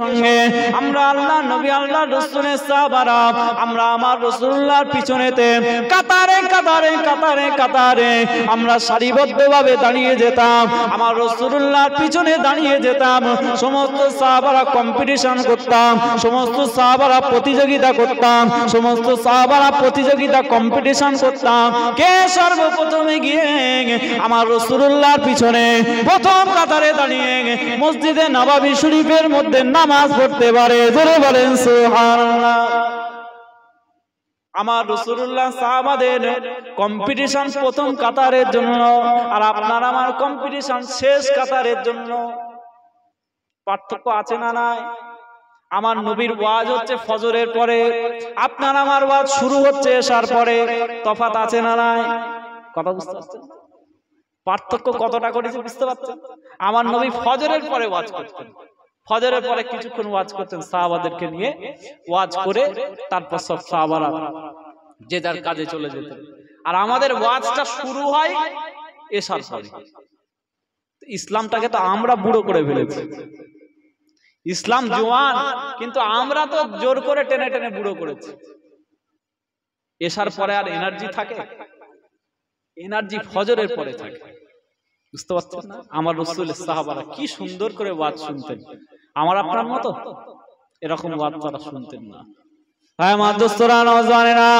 সঙ্গে আমরা আল্লাহ নবী আল্লাহ রাসূলের সাহাবারা আমরা আমার রাসূলুল্লাহর পিছনেতে কাতারে কাতারে কাতারে কাতারে আমরা সারিবদ্ধভাবে দাঁড়িয়ে যেতাম, আমার রাসূলুল্লাহর পিছনে দাঁড়িয়ে যেতাম। সমস্ত সাহাবারা কম্পিটিশন করতাম, সমস্ত সাহাবারা প্রতিযোগিতা করতাম, সমস্ত সাহাবারা প্রতিযোগিতা কম্পিটিশন করতাম কে সর্বপ্রথমে গিয়ে আমার রাসূলুল্লাহর পিছনে প্রথম কাতারে দাঁড়িয়ে মসজিদে নববী শরীফের মধ্যে নামাজ পড়তে পারে। জোরে বলেন সুবহানাল্লাহ। আমার রাসূলুল্লাহ সাহাবাদের কম্পিটিশন প্রথম কাতারের জন্য, আর আপনার আমার কম্পিটিশন শেষ কাতারের জন্য। পার্থক্য আছে না নাই? আমার নবীর ওয়াজ হচ্ছে ফজরের পরে, আপনার আমার ওয়াজ শুরু হচ্ছে এশার পরে। তফাৎ আছে না নাই? কথা বুঝতে পারছেন? পার্থক্য কতটা করেছে বুঝতে পারছেন? আমার নবী ফজরের পরে ওয়াজ করতেন, ফজরের পরে কিছুক্ষণ ওয়াজ করতেন সাহাবাদেরকে নিয়ে, ওয়াজ করে তারপর সব সাহাবারা যে যার কাজে চলে যেতেন। আর আমাদের ওয়াজটা শুরু হয় এশার পরে। ইসলামটাকে তো আমরা বুড়ো করে ফেলেছি। ইসলাম জওয়ান, কিন্তু আমরা তো জোর করে টেনে টেনে বুড়ো করেছি। এশার পরে আর এনার্জি থাকে? এনার্জি ফজরের পরে থাকে। বুঝতে পারছেন না? আমার রাসূলের সাহাবারা কি সুন্দর করে ওয়াজ শুনতেন, আমার আপনার মতো এরকম ওয়াজ তারা শুনতেন না। আমার দোস্তরা নওজওয়ানেরা,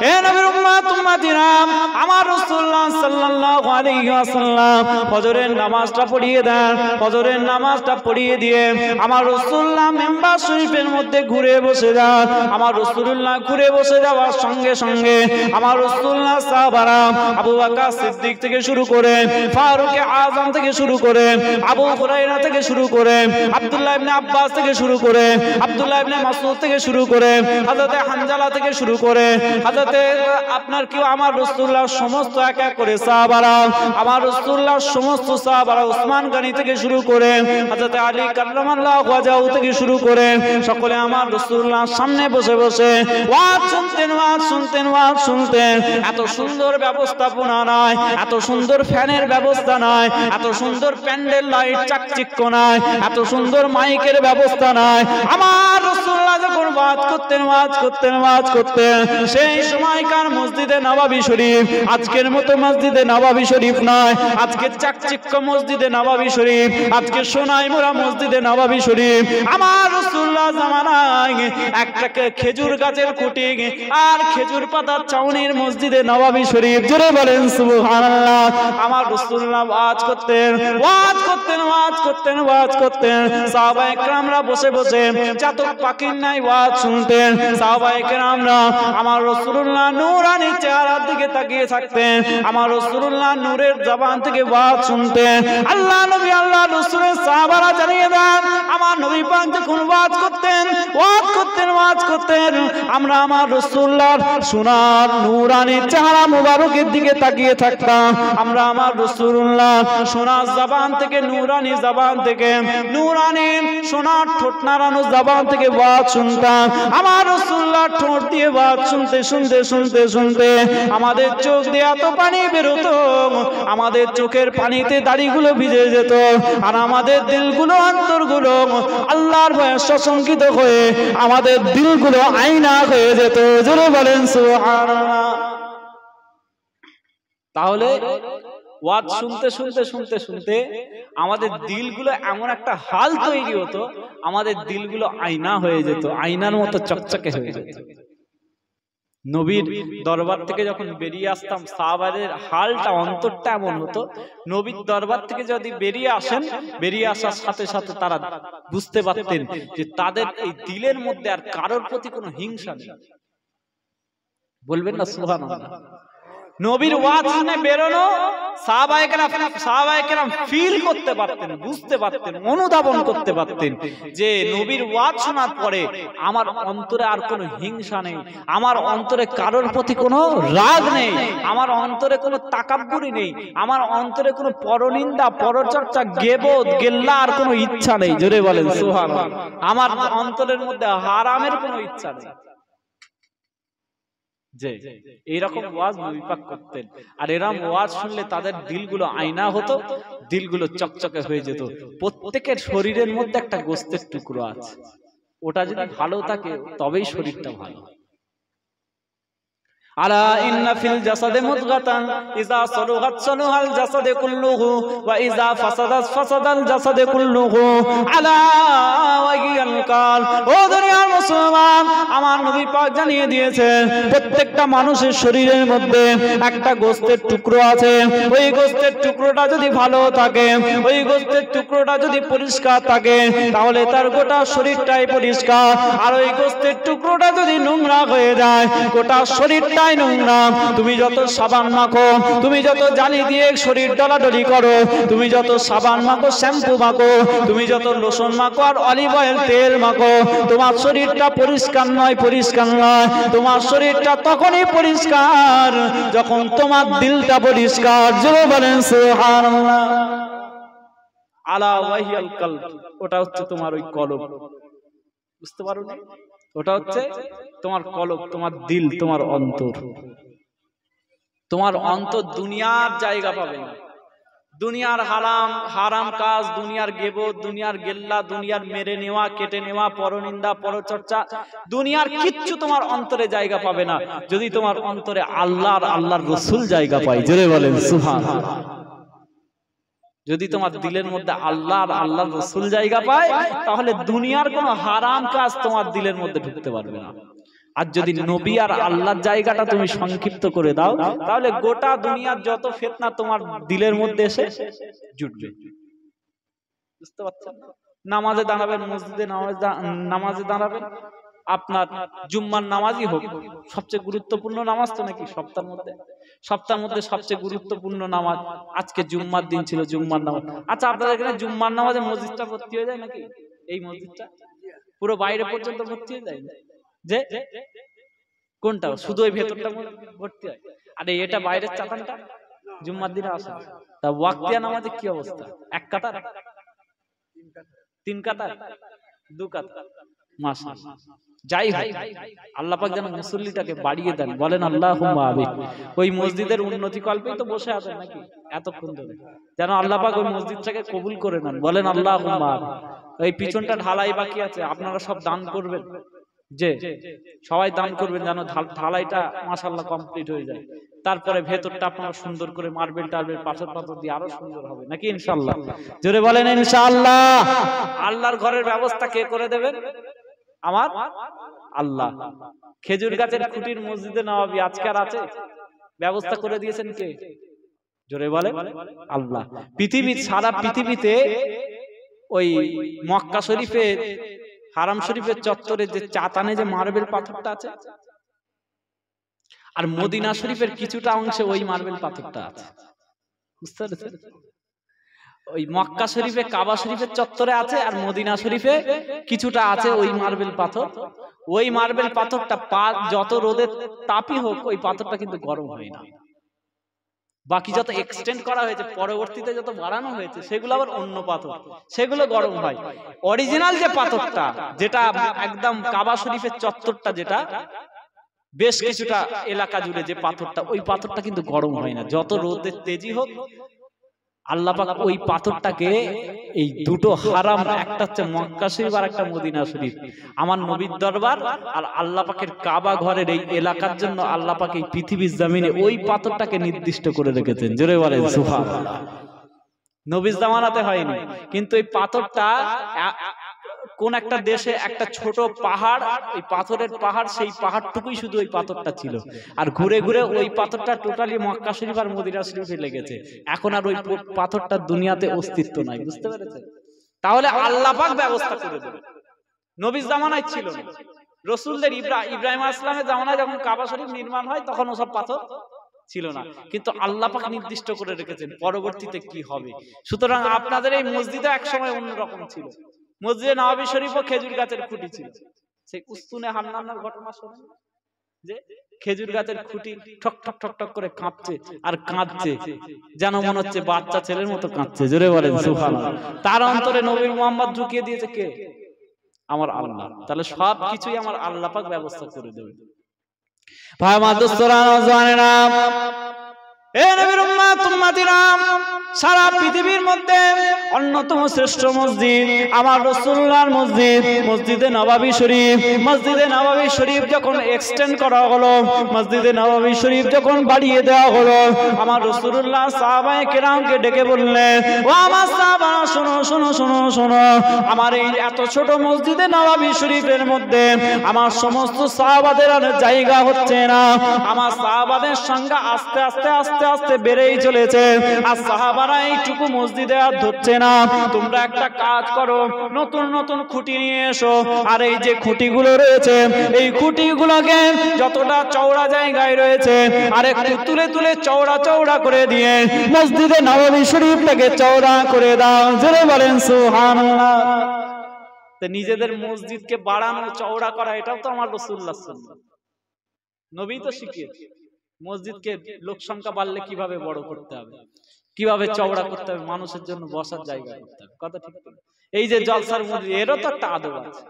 হে নবীর উম্মত উম্মতিরা, আমার রাসূলুল্লাহ সাল্লাল্লাহু আলাইহি ওয়াসাল্লাম ফজরের নামাজটা পড়িয়ে দেন। ফজরের নামাজটা পড়িয়ে দিয়ে আমার রাসূলুল্লাহ মিম্বার শরীফের মধ্যে ঘুরে বসে যান। আমার রাসূলুল্লাহ ঘুরে বসে যাওয়ার সঙ্গে সঙ্গে আমার রাসূলুল্লাহ সাহাবারা আবু বকর সিদ্দিক থেকে শুরু করে, ফারুক আযম থেকে শুরু করে, আবু হুরায়রা থেকে শুরু করে, আব্দুল্লাহ ইবনে আব্বাস থেকে শুরু করে, আব্দুল্লাহ ইবনে মাসউদ থেকে শুরু করে, হানজালা থেকে শুরু করে হযরতে আপনার কি আমার রাসূলুল্লাহ সমস্ত এক এক করে সাহাবারা, আমার রাসূলুল্লাহ সমস্ত সাহাবারা, উসমান গনি থেকে শুরু করে হযরতে আলী কাররামাল্লাহু ওয়াজহু থেকে শুরু করে সকলে আমার রাসূলুল্লাহ সামনে বসে বসে ওয়াজ শুনতেন, ওয়াজ শুনতেন, ওয়াজ শুনতেন। এত সুন্দর ব্যবস্থাপনা নাই, এত সুন্দর ফ্যানের ব্যবস্থা নাই, এত সুন্দর প্যান্ডেল লাইট চাকচিক্য নাই, এত সুন্দর মাইকের ব্যবস্থা নাই। আমার রাসূলুল্লাহ যখন ওয়াজ করতেন, ওয়াজ করতেন, ওয়াজ করতেন, সেই সময়কার মসজিদে নববী শরীফ আজকের মতো মসজিদে নববী শরীফ নয়। আজকে চাকচিক্য মসজিদে নববী শরীফ, আজকে সোনাই মোড়া মসজিদে নববী শরীফ। আমার রাসূলুল্লাহ জামানায় একটা খেজুর গাছের খুঁটি আর খেজুর পাতার চাউনির মসজিদে নববী শরীফ। জোরে বলেন সুবহানাল্লাহ। আমার রাসূলুল্লাহ ওয়াজ করতেন, ওয়াজ করতেন, ওয়াজ করতেন, ওয়াজ করতেন। সাহাবায়ে কেরামরা বসে বসে চাতক পাখির ন্যায় ওয়াজ শুনতেন। সাহাবায়ে কেরামরা আমার রাসূলুল্লাহ নূরানি চেহারার দিকে তাকিয়ে থাকতেন, আমার রাসূলুল্লাহ নূরের জবান থেকে ওয়াজ শুনতেন। আল্লাহ নবী আল্লাহ রাসূলের সাহাবারা জানিয়ে দেন, আমার নবী পাক যখন ওয়াজ করতেন, ওয়াজ করতেন, ওয়াজ করতেন, আমরা আমার রাসূলুল্লাহর সোনার নূরানি চেহারা মুবারকের দিকে তাকিয়ে থাকতাম। আমরা আমার রাসূলুল্লাহ সোনার জবান থেকে, নূরানি জবান থেকে, নূরানি সোনার ঠোঁট নাড়ানো জবান থেকে ওয়াজ শুনতাম। আমার রাসূলুল্লাহ ঠোঁট দিয়ে ওয়াজ শুনতে শুনতে শুনতে শুনতে আমাদের চোখ দিয়ে এত পানি বেরোতো, আমাদের চোখের পানিতে দাড়িগুলো ভিজে যেত, আর আমাদের দিলগুলো, অন্তরগুলো আল্লাহর ভয়ে সশঙ্কিত হয়ে আমাদের দিলগুলো আয়না হয়ে যেত। জোরে বলেন সুবহানাল্লাহ। তাহলে ওয়াজ শুনতে শুনতে শুনতে শুনতে আমাদের দিলগুলো এমন একটা হাল তৈরি হতো, আমাদের দিলগুলো আয়না হয়ে যেত, আয়নার মতো চকচকে হয়ে যেত। নবীর দরবার থেকে যখন বেরিয়ে আসতাম, সাহাবাদের হালটা, অন্তরটা এমন হতো, নবীর দরবার থেকে যদি বেরিয়ে আসেন, বেরিয়ে আসার সাথে সাথে তারা বুঝতে পারতেন যে তাদের এই দিলের মধ্যে আর কারোর প্রতি কোনো হিংসা নেই। বলবেন না সুবহানাল্লাহ? নবীর ওয়াজ শুনে বেরোনো সাহাবায়ে কেরাম ফিল করতে পারতেন, বুঝতে পারতেন, অনুধাবন করতে পারতেন যে নবীর ওয়াজ শোনার পরে আমার অন্তরে আর কোনো হিংসা নেই, আমার অন্তরে কারোর প্রতি কোনো রাগ নেই, আমার অন্তরে কোনো তাকাব্বুরি নেই, আমার অন্তরে কোনো পরনিন্দা, পরচর্চা, গীবত, গিল্লা আর কোনো ইচ্ছা নেই। জোরে বলেন সুবহানাল্লাহ। আমার অন্তরের মধ্যে হারামের কোনো ইচ্ছা নেই। যে এইরকম ওয়াজ নবী পাক করতেন, আর এরকম ওয়াজ শুনলে তাদের দিলগুলো আয়না হতো, দিলগুলো চকচকে হয়ে যেত। প্রত্যেকের শরীরের মধ্যে একটা গোস্তের টুকরো আছে, ওটা যদি ভালো থাকে তবেই শরীরটা ভালো। আলা ইন্না ফিল জাসাদে মুদগাতান ইযা সালুহাত সালুহাল জাসাদে কুল্লুহু ওয়া ইযা ফাসাদাত ফাসাদাল জাসাদে কুল্লুহু আলা ওয়াহিয়াল কাল। ও দুনিয়ার মুসলমান, আমার নবী পাক জানিয়ে দিয়েছেন প্রত্যেকটা মানুষের শরীরের মধ্যে একটা গোশতের টুকরো আছে। ওই গোশতের টুকরোটা যদি ভালো থাকে, ওই গোশতের টুকরোটা যদি পরিষ্কার থাকে, তাহলে তার গোটা শরীরটাই পরিষ্কার। আর ওই গোশতের টুকরোটা যদি নোংরা হয়ে যায়, গোটা শরীরটা নোংরা। তুমি যত সাবান মাখো, তুমি যত জালি দিয়ে শরীর ডলাডলি করো, তুমি যত সাবান মাখো, শ্যাম্পু মাখো, তুমি যত লোশন মাখো আর অলিভ অয়েল তেল মাখো, তোমার শরীরটা পরিষ্কার নয়, পরিষ্কার নয়। তোমার শরীরটা তখনই পরিষ্কার যখন তোমার দিলটা পরিষ্কার। জোরে বলেন সুবহানাল্লাহ। আলা ওয়াহিয়াল কলব, ওটা হচ্ছে তোমার ওই কলব। বুঝতে পারো না? ওটা হচ্ছে তোমার কলব, তোমার দিল, তোমার অন্তর। তোমার অন্তর দুনিয়ার জায়গা পাবে না। দুনিয়ার হারাম হারাম কাজ, দুনিয়ার গীবত, দুনিয়ার গেল্লা, দুনিয়ার মেরে নেওয়া, কেটে নেওয়া, পরনিন্দা, পরচর্চা, দুনিয়ার কিচ্ছু তোমার অন্তরে জায়গা পাবে না যদি তোমার অন্তরে আল্লাহ আর আল্লাহর রাসূল জায়গা পায়। জোরে বলেন সুবহানাল্লাহ। যদি তোমার দিলের মধ্যে আল্লাহ আর আল্লাহর রাসূল জায়গা পায়, তাহলে দুনিয়ার কোনো হারাম কাজ তোমার দিলের মধ্যে ঢুকতে পারবে না। আর যদি নবী আর আল্লাহর জায়গাটা তুমি সংক্ষিপ্ত করে দাও, তাহলে গোটা দুনিয়ার যত ফিতনা তোমার দিলের মধ্যে এসে জুটবে। বুঝতে পারছেন? নামাজে দাঁড়াবেন, মসজিদে নামাজে দাঁড়াবেন, আপনার জুম্মার নামাজই হোক, সবচেয়ে গুরুত্বপূর্ণ নামাজ তো নাকি সপ্তাহের মধ্যে সবচেয়ে গুরুত্বপূর্ণ নামাজ। আজকে জুম্মার দিন ছিল, জুম্মার নামাজ। আচ্ছা, আপনাদের এখানে জুম্মার নামাজে মসজিদটা ভর্তি হয়ে যায় নাকি? এই মসজিদটা পুরো বাইরে পর্যন্ত ভর্তি হয়ে যায়? যে কোনটা? শুধু ওই ভেতরটা ভর্তি হয়? আরে এটা বাইরের চাতানটা জুম্মার দিনে আসে। তা ওয়াক্তিয়া নামাজে কি অবস্থা? এক কাতার, তিন কাতার, দু কাতার? মাশাআল্লাহ। যাই হোক, আল্লাহ পাক যেন মুসল্লিটাকে বাড়িয়ে দেন। বলেন আল্লাহুম্মা আমিন। ওই মসজিদের উন্নতি কল্পেই তো বসে আছেন নাকি এতক্ষণ ধরে? যেন আল্লাহ পাক ওই মসজিদটাকে কবুল করে নেন। বলেন আল্লাহুম্মা আমিন। এই পিছনটা ঢালাই বাকি আছে, আপনারা সব দান করবেন, যে সবাই দান করবেন যেন ঢালাইটা মাশাআল্লাহ কমপ্লিট হয়ে যায়। তারপরে ভেতরটা আপনারা সুন্দর করে মার্বেল টার্বেল পাথর দিয়ে আরো সুন্দর হবে নাকি ইনশাআল্লাহ? জোরে বলেন ইনশাআল্লাহ। আল্লাহর ঘরের ব্যবস্থা কে করে দেবেন? আমার আল্লাহ। খেজুর গাছের খুঁটির মসজিদে নববী আজকে আর আছে? ব্যবস্থা করে দিয়েছেন কে? জোরে বলেন আল্লাহ। সারা পৃথিবীতে ওই মক্কা শরীফের, হারাম শরীফের চত্বরে যে চাতানে যে মার্বেল পাথরটা আছে, আর মদিনা শরীফের কিছুটা অংশে ওই মার্বেল পাথরটা আছে। বুঝতে পেরেছেন? ওই মক্কা শরীফে কাবা শরীফের চত্বরে আছে, আর মদিনা শরীফে কিছুটা আছে ওই মার্বেল পাথর। ওই মার্বেল পাথরটা যত রোদের তাপই হোক, ওই পাথরটা কিন্তু গরম হয় না। বাকি যত এক্সটেন্ড করা হয়েছে, পরবর্তীতে যত বাড়ানো হয়েছে, সেগুলো আবার অন্য পাথর, সেগুলো গরম হয়। অরিজিনাল যে পাথরটা, যেটা একদম কাবা শরীফের চত্বরটা, যেটা বেশ কিছুটা এলাকা জুড়ে যে পাথরটা, ওই পাথরটা কিন্তু গরম হয় না। যত রোদের তেজি হোক, আল্লাহ পাক ওই পাথরটাকে, এই দুটো হারাম, একটা হচ্ছে মক্কা শরীফ আর একটা মদিনা শরীফ, আমার নবীর দরবার আর আল্লাহ পাকের কাবা ঘরের এই এলাকার জন্য আল্লাহ পাক এই পৃথিবীর জমিনে ওই পাথরটাকে নির্দিষ্ট করে রেখেছেন। জোরে বলেন সুবহানাল্লাহ। নবীর জামানাতে হয়নি, কিন্তু এই পাথরটা কোন একটা দেশে একটা ছোট পাহাড়, ওই পাথরের পাহাড়, সেই পাহাড়টুকুই শুধু ওই পাথরটা ছিল, আর ঘুরে ঘুরে ওই পাথরটা টোটালি মক্কা শরীফ আর মদিনা শরীফে লেগেছে। এখন আর ওই পাথরটার দুনিয়াতে অস্তিত্ব নাই। বুঝতে পেরেছেন? তাহলে আল্লাহ পাক ব্যবস্থা করে দেবে। নবীর জামানায় ছিল না, রাসূলদের ইব্রাহিম আলাইহিস সালামের জামানায় যখন কাবা শরীফ নির্মাণ হয়, তখন ওসব পাথর ছিল না, কিন্তু আল্লাহ পাক নির্দিষ্ট করে রেখেছেন পরবর্তীতে কি হবে। সুতরাং আপনাদের এই মসজিদে একসময় অন্যরকম ছিল। মসজিদে নববী শরীফও খেজুর গাছের খুঁটি ছিল। সেই উস্তুনে হান্নানের ঘটনা শোনেন, যে খেজুর গাছের খুঁটি ঠক ঠক ঠক ঠক করে কাঁপছে আর কাঁদছে, যেন মনে হচ্ছে বাচ্চা ছেলের মতো কাঁদছে। জোরে বলেন সুবহানাল্লাহ। তার অন্তরে নবী মুহাম্মদ ঢুকিয়ে দিয়েছে কে? আমার আল্লাহ। তাহলে সব কিছুই আমার আল্লাহ পাক ব্যবস্থা করে দেবে। ভাই আমার দোস্তরা নওজওয়ানেরা, এ নবীর উম্মত উম্মতিরা, সারা পৃথিবীর মধ্যে অন্যতম শ্রেষ্ঠ মসজিদ আমার রাসূলুল্লাহর মসজিদ, মসজিদে নববী শরীফ। মসজিদে নববী শরীফ যখন এক্সটেন্ড করা হলো, মসজিদে নববী শরীফ যখন বাড়িয়ে দেওয়া হলো, আমার রাসূলুল্লাহ সাহাবায়ে কেরামকে ডেকে বললেন, ও আমার সাহাবারা শোনো শোনো শোনো শোনো, আমার এই এত ছোট মসজিদে নববী শরীফের মধ্যে আমার সমস্ত সাহাবাদের আর জায়গা হচ্ছে না। আমার সাহাবাদের সংখ্যা আস্তে আস্তে আস্তে আস্তে বেড়েই চলেছে, আর সাহাবারা এইটুকু মসজিদে আর ধরছে না। তোমরা একটা কাজ করো, নতুন নতুন খুঁটি নিয়ে এসো, আর এই যে খুঁটিগুলো রয়েছে এই খুঁটিগুলোকে যতটা চওড়া জায়গায় রয়েছে আর একটু তুলে তুলে চওড়া চওড়া করে দিয়ে মসজিদে নববী শরীফটাকে চওড়া করে দাও। জোরে বলেন সুবহানাল্লাহ। তো নিজেদের মসজিদকে বাড়ানো চওড়া করা এটাও তো আমার রাসূলুল্লাহ সুন্নাত, নবী তো শিখিয়েছে। মসজিদকে লোক সংখ্যা বাড়লে কিভাবে বড় করতে হবে, কিভাবে চওড়া করতে হবে, মানুষের জন্য বসার জায়গা করতে হবে। কথা ঠিক? এই যে জলসার মসজিদ, এরও তো একটা আদব আছে,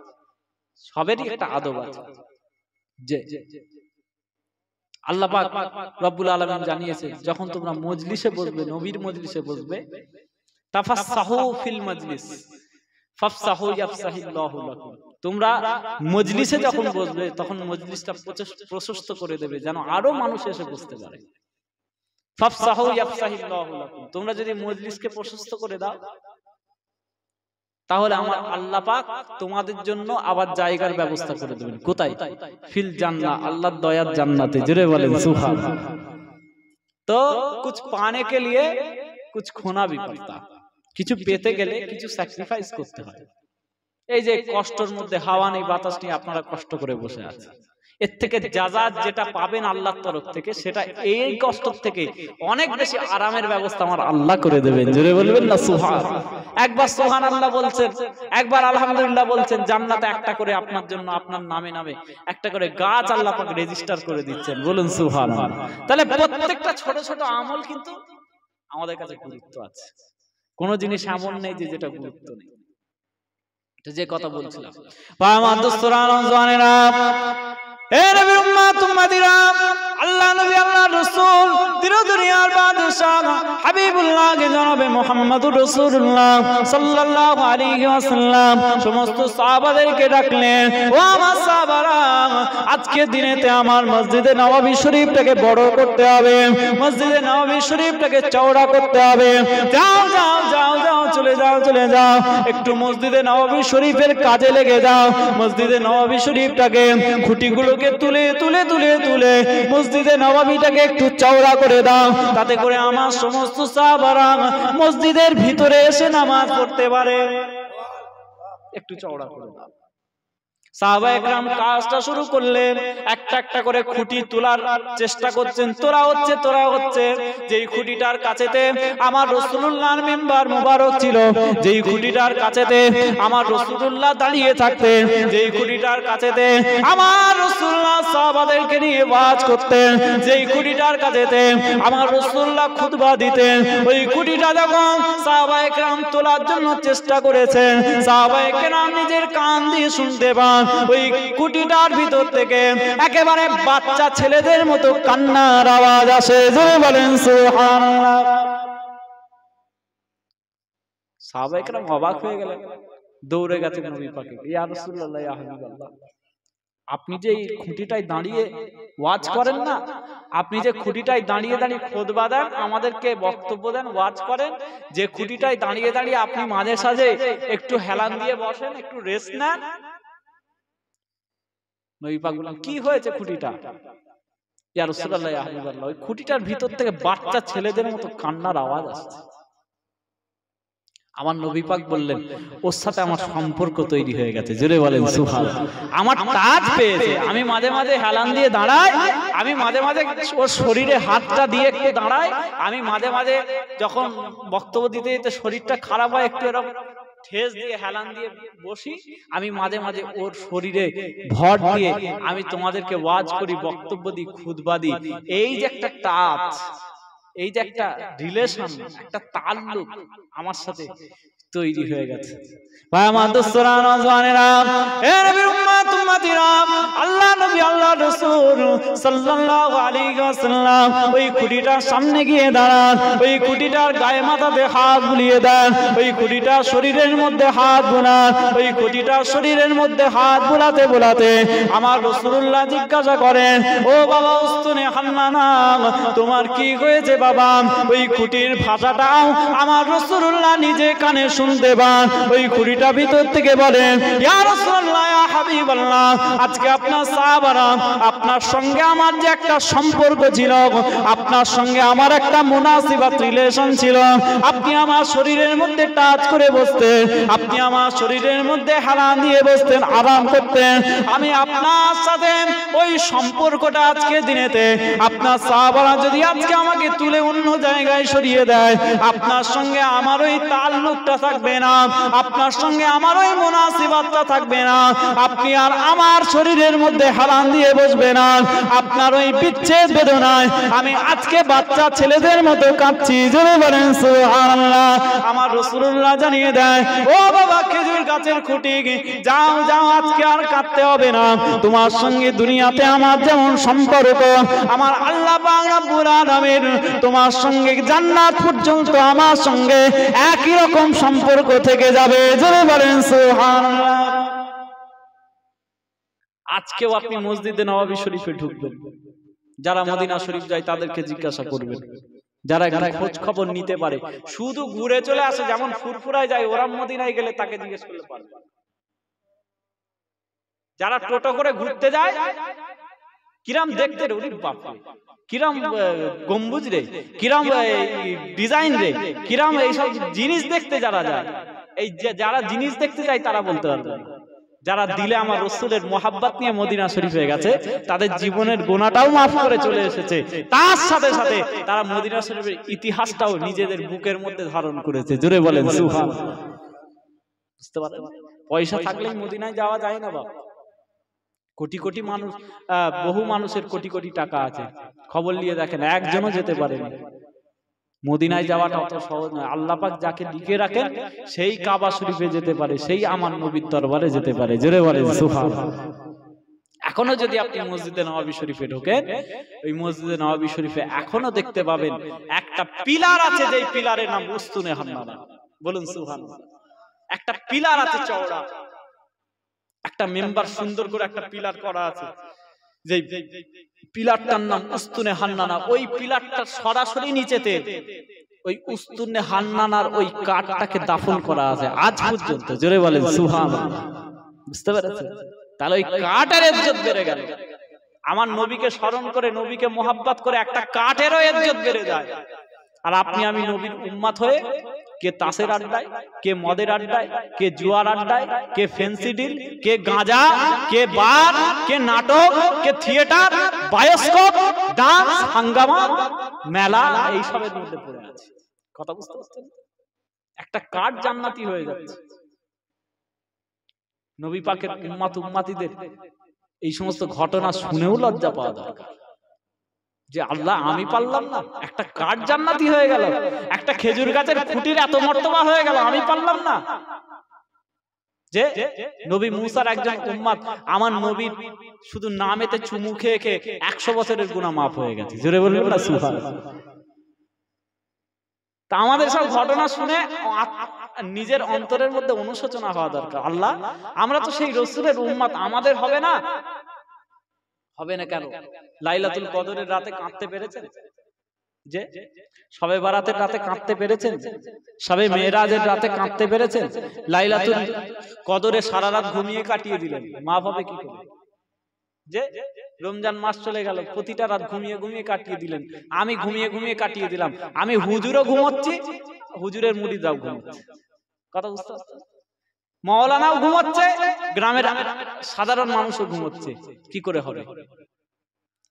সবেরই একটা আদব আছে। যে আল্লাহ পাক রব্বুল আলামিন জানিয়েছে, যখন তোমরা মজলিসে বসবে, নবীর মজলিসে বসবে, তাফাসসাহু ফিল মজলিস ফাফসাহু ইয়াফসাহিল্লাহু লাকুম। তোমরা মজলিসে যখন বসবে তখন মজলিসটা প্রশস্ত করে দেবে, যেন আরো মানুষ এসে বসতে পারে। ফাফসাহু ইয়াফসাহিল্লাহু লাকুম। তোমরা যদি মজলিসকে প্রশস্ত করে দাও, তাহলে আমার আল্লাহ পাক তোমাদের জন্য আবার জায়গার ব্যবস্থা করে দেবেন। কোথায়? ফিল জান্নাহ, আল্লাহর দয়ার জান্নাতে। জোরে বলেন সুবহানাল্লাহ। তো কুছ পানে কে লিয়ে কুছ খোনা ভি পড়তা, কিছু পেতে গেলে কিছু স্যাক্রিফাইস করতে হয়। এই যে কষ্টের মধ্যে, হাওয়া নেই বাতাস নেই, আপনারা কষ্ট করে বসে আছেন, এর থেকে জাযাত যেটা পাবেন আল্লাহর তরফ থেকে, সেটা এই কষ্ট থেকে অনেক বেশি আরামের ব্যবস্থা আমার আল্লাহ করে দেবেন। জোরে বলবেন না সুবহানাল্লাহ। একবার সুবহানাল্লাহ বলছেন, একবার আলহামদুলিল্লাহ বলছেন, জান্নাতে একটা করে আপনার জন্য, আপনার নামে নামে একটা করে গাছ আল্লাহ পাক রেজিস্টার করে দিচ্ছেন। বলুন সুবহানাল্লাহ। তাহলে প্রত্যেকটা ছোট ছোট আমল কিন্তু আমাদের কাছে গুরুত্ব আছে। কোন জিনিস এমন নেই যে যেটা গুরুত্ব নেই। এটা যে কথা বলছিলাম, আমার দোস্তরা নওজওয়ানেরা, হে নবীর উম্মত উম্মতিরা, আল্লাহ নবী আল্লাহ রাসূল দিন দুনিয়ার বাদশাহ হাবিবুল্লাহ জনাবে মুহাম্মদুর রাসূলুল্লাহ সাল্লাল্লাহু আলাইহি ওয়াসাল্লাম সমস্ত সাহাবাদেরকে ডাকলেন, ও আমার সাহাবারা, আজকে দিনেতে আমার মসজিদে নববী শরীফটাকে বড় করতে হবে, মসজিদে নববী শরীফটাকে চওড়া করতে হবে। যাও যাও যাও যাও, চলে যাও চলে যাও, একটু মসজিদে নববী শরীফের কাজে লেগে যাও। মসজিদে নববী শরীফটাকে খুঁটিগুলোকে তুলে তুলে তুলে তুলে মসজিদে নববীটাকে একটু চওড়া করে দাও, তাতে করে আমার সমস্ত সাহাবারা মসজিদের ভিতরে এসে নামাজ পড়তে পারে। একটু চওড়া করে দাও। সাহাবা একরাম কাজটা শুরু করলেন, একটা একটা করে খুঁটি তোলার চেষ্টা করছেন। তোরা হচ্ছে যেই খুঁটিটার কাছেতে আমার রাসূলুল্লাহর মিম্বার মুবারক ছিল, যেই খুঁটিটার কাছেতে আমার রাসূলুল্লাহ দাঁড়িয়ে থাকতেন, যেই খুঁটিটার কাছেতে আমার রাসূলুল্লাহ সাহাবাদেরকে নিয়ে ওয়াজ করতেন, যেই খুঁটিটার কাছেতে আমার রাসূলুল্লাহ খুতবা দিতেন, ওই খুঁটিটা যখন সাহাবা একরাম তোলার জন্য চেষ্টা করেছেন, সাহাবা একরাম নিজের কান দিয়ে শুনতে পান ওই খুঁটিটার ভিতর থেকে একেবারে বাচ্চা ছেলেদের মতো কান্নার আওয়াজ আসে। জোরে বলেন সুবহানাল্লাহ। সাহাবায়ে কেরাম অবাক হয়ে গেলেন, দৌড়ে গেছেন নবী পাকে, ইয়া রাসূলুল্লাহ, ইয়া হাবিবাল্লাহ, আপনি যে এই খুঁটিটায় দাঁড়িয়ে ওয়াজ করেন না, আপনি যে খুঁটিটায় দাঁড়িয়ে দাঁড়িয়ে খুতবা দেন, আমাদেরকে বক্তব্য দেন, ওয়াজ করেন, যে খুঁটিটায় দাঁড়িয়ে দাঁড়িয়ে আপনি মাঝে সাঝে একটু হেলান দিয়ে বসেন, একটু রেস্ট নেন, নবী পাক বললেন, কি হয়েছে খুঁটিটা? ইয়া রাসূলুল্লাহ, ইয়া হাবিবাল্লাহ, ওই খুঁটিটার ভিতর থেকে বাচ্চা ছেলেদের মতো কান্নার আওয়াজ আসছে। আমার নবী পাক বললেন, ওর সাথে আমার সম্পর্ক তৈরি হয়ে গেছে। জোরে বলেন সুবহানাল্লাহ। আমার টাচ পেয়েছে, আমি মাঝে মাঝে হেলান দিয়ে দাঁড়াই, আমি মাঝে মাঝে ওর শরীরে হাতটা দিয়ে একটু দাঁড়াই, আমি মাঝে মাঝে যখন বক্তব্য দিতে দিতে শরীরটা খারাপ হয় একটু এরকম ঠেস দিয়ে হেলান দিয়ে বসি, আমি মাঝে মাঝে ওর শরীরে ভর দিয়ে আমি তোমাদেরকে ওয়াজ করি, বক্তব্য দিই, খুতবা দিই। এই যে একটা টাচ, এই যে একটা রিলেশন, একটা তাল্লুক আমার সাথে তৈরি হয়ে গেছে। ভাই আমার দোস্তরা নওজওয়ানেরা, হে নবীর উম্মত উম্মতিরা, আল্লাহ নবী আল্লাহ আল্লাহ রাসূল সাল্লাল্লাহু আলাইহি ওয়াসাল্লাম ওই খুঁটিটার সামনে গিয়ে দাঁড়ান, ওই খুঁটিটার গায়ে মাথাতে হাত বুলিয়ে দেন, ওই খুঁটিটার শরীরের মধ্যে হাত বোলান, ওই খুঁটিটার শরীরের মধ্যে হাত বোলাতে বোলাতে আমার রাসূলুল্লাহ জিজ্ঞাসা করেন, ও বাবা উস্তুনে হান্নানা, তোমার কি হয়েছে বাবা? ওই খুঁটির ভাষাটাও আমার রাসূলুল্লাহ নিজে কানে শুনতে পান। ওই খুঁটিটা ভিতর থেকে বলেন, ইয়া রাসূলুল্লাহ, ইয়া হাবিবাল্লাহ, আজকে আপনার সাহাবারা, আপনার সঙ্গে আমার যে একটা সম্পর্ক ছিল, আপনার সঙ্গে আমার একটা মুনাসিবাত রিলেশন ছিল, আপনি আমার শরীরের মধ্যে টাচ করে বসতেন, আপনি আমার শরীরের মধ্যে হারাম দিয়ে বসতেন, আরাম করতেন, আমি আপনার সাথে ওই সম্পর্কটা আজকে দিনেতে আপনার সাহাবারা যদি আজকে আমাকে তুলে অন্য জায়গায় সরিয়ে দেয়, আপনার সঙ্গে আমার ওই তাল্লুকটা থাকবে না, আপনার সঙ্গে আমার ওই মুনাসিবাতটা থাকবে না, আপনি আর আমার শরীরের মধ্যে হারাম দিয়ে বসবে না, আপনার ওই বিচ্ছেদ বেদনায় আমি আজকে বাচ্চা ছেলেদের মতো কাঁদছি। জোরে বলেন সুবহানাল্লাহ। আমার রাসূলুল্লাহ জানিয়ে দেয়, ও বাবা খেজুর গাছের খুঁটি, যাও যাও, আজকে আর কাঁদতে হবে না, তোমার সঙ্গে দুনিয়াতে আমার যেমন সম্পর্ক, আমার আল্লাহ পাক রব্বুল আলামিন তোমার সঙ্গে জান্নাত পর্যন্ত আমার সঙ্গে একই রকম সম্পর্ক থেকে যাবে। জোরে বলেন সুবহানাল্লাহ। আজকেও আপনি মসজিদে নববী শরীফে ঢুকবেন, যারা মদিনা শরীফ যায় তাদেরকে জিজ্ঞাসা করবেন, যারা এখানে খোঁজ খবর নিতে পারে, শুধু ঘুরে চলে আসে, যেমন ফুরফুরায় যায়, ওরা মদিনায় গেলে তাকে জিজ্ঞেস করলে পারবে। যারা টোটো করে ঘুরতে যায়, কিরাম দেখতে রে, ওরে বাপ রে, কিরাম গম্বুজ রে, কিরাম ডিজাইন রে, কিরাম এইসব জিনিস দেখতে যারা যায়, এই যারা জিনিস দেখতে যায় তারা বলতে পারবে। যারা দিলে আমার রাসূলের মোহাব্বত নিয়ে মদিনা শরীফে গেছে, তাদের জীবনের গুনাহটাও মাফ করে চলে এসেছে, তার সাথে সাথে তারা মদিনা শরীফের ইতিহাসটাও নিজেদের বুকের মধ্যে ধারণ করেছে। জোরে বলেন সুবহানাল্লাহ। বুঝতে পারলেন? পয়সা থাকলেই মদিনায় যাওয়া যায় না বাবা। কোটি কোটি মানুষ, বহু মানুষের কোটি কোটি টাকা আছে, খবর নিয়ে দেখেন একজনও যেতে পারেনি। মদিনায় যাওয়াটা অত সহজ নয়। আল্লাহ পাক যাকে লিখে রাখেন সেই কাবা শরীফে যেতে পারে, সেই আমার নবীর দরবারে যেতে পারে। জোরে বলেন সুবহানাল্লাহ। এখনো যদি আপনি মসজিদে নববী শরীফে ঢোকেন, ওই মসজিদে নববী শরীফে এখনো দেখতে পাবেন একটা পিলার আছে, যেই পিলারের নাম উস্তুনে হান্নানা। বলুন সুবহানাল্লাহ। একটা পিলার আছে চওড়া, একটা মেম্বার সুন্দর করে একটা পিলার করা আছে, যে পিলারটার নাম উস্তুনে হান্নানা। ওই পিলারটার সরাসরি নিচেতে ওই উস্তুনে হান্নানার ওই কাঠটাকে দাফন করা আছে আজ পর্যন্ত। জোরে বলেন সুবহানাল্লাহ। বুঝতে পেরেছেন? তাহলে ওই কাঠের ইজ্জত বেড়ে গেল। আমার নবীকে স্মরণ করে, নবীকে মোহাব্বত করে একটা কাঠেরও ইজ্জত বেড়ে যায়। আর আপনি আমি নবীর উম্মত হয়ে কে তাসের আড্ডায়, কে মদের আড্ডায়, কে জুয়ার আড্ডায়, কে ফেন্সি ডিল, কে গাঁজা, কে বার, কে নাটক, কে থিয়েটার, বায়োস্কোপ, ডান্স, হাঙ্গামা, মেলা, এইসবের মধ্যে পড়ে আছে। কথা বুঝতে পারছেন? একটা কাঠ জান্নাতি হয়ে যাচ্ছে। নবী পাকের উম্মত উম্মাতিদের এই সমস্ত ঘটনা শুনেও লজ্জা পাওয়া দরকার, যে আল্লাহ আমি পারলাম না, একটা কাঠ জান্নাতি হয়ে গেল, একটা খেজুর গাছের খুঁটির এত মর্তবা হয়ে গেল, আমি পারলাম না। যে নবী মুসার একজন উম্মত, আমার নবীর শুধু নামেতে চুমু খেয়ে খেয়ে 100 বছরের গুনাহ মাফ হয়ে গেছে। জোরে বলবেন না সুবহানাল্লাহ। তা আমাদের সব ঘটনা শুনে নিজের অন্তরের মধ্যে অনুশোচনা হওয়া দরকার। আল্লাহ আমরা তো সেই রাসূলের উম্মত, আমাদের হবে না? হবে না কেন? লাইলাতুল কদরের রাতে কাঁদতে পেরেছেন? যে শবে বারাতের রাতে কাঁদতে পেরেছেন? শবে মেরাজের রাতে কাঁদতে পেরেছেন? লাইলাতুল কদরে সারা রাত ঘুমিয়ে কাটিয়ে দিলেন, মাফ হবে কি করে? যে রমজান মাস চলে গেল, প্রতিটা রাত ঘুমিয়ে ঘুমিয়ে কাটিয়ে দিলেন, আমি ঘুমিয়ে ঘুমিয়ে কাটিয়ে দিলাম, আমি হুজুরও ঘুমোচ্ছি, হুজুরের মুরিদরাও ঘুমোচ্ছে। কথা বুঝতে পারছেন? মাওলানাও ঘুমোচ্ছে, গ্রামের সাধারণ মানুষও ঘুমোচ্ছে। কি করে হবে?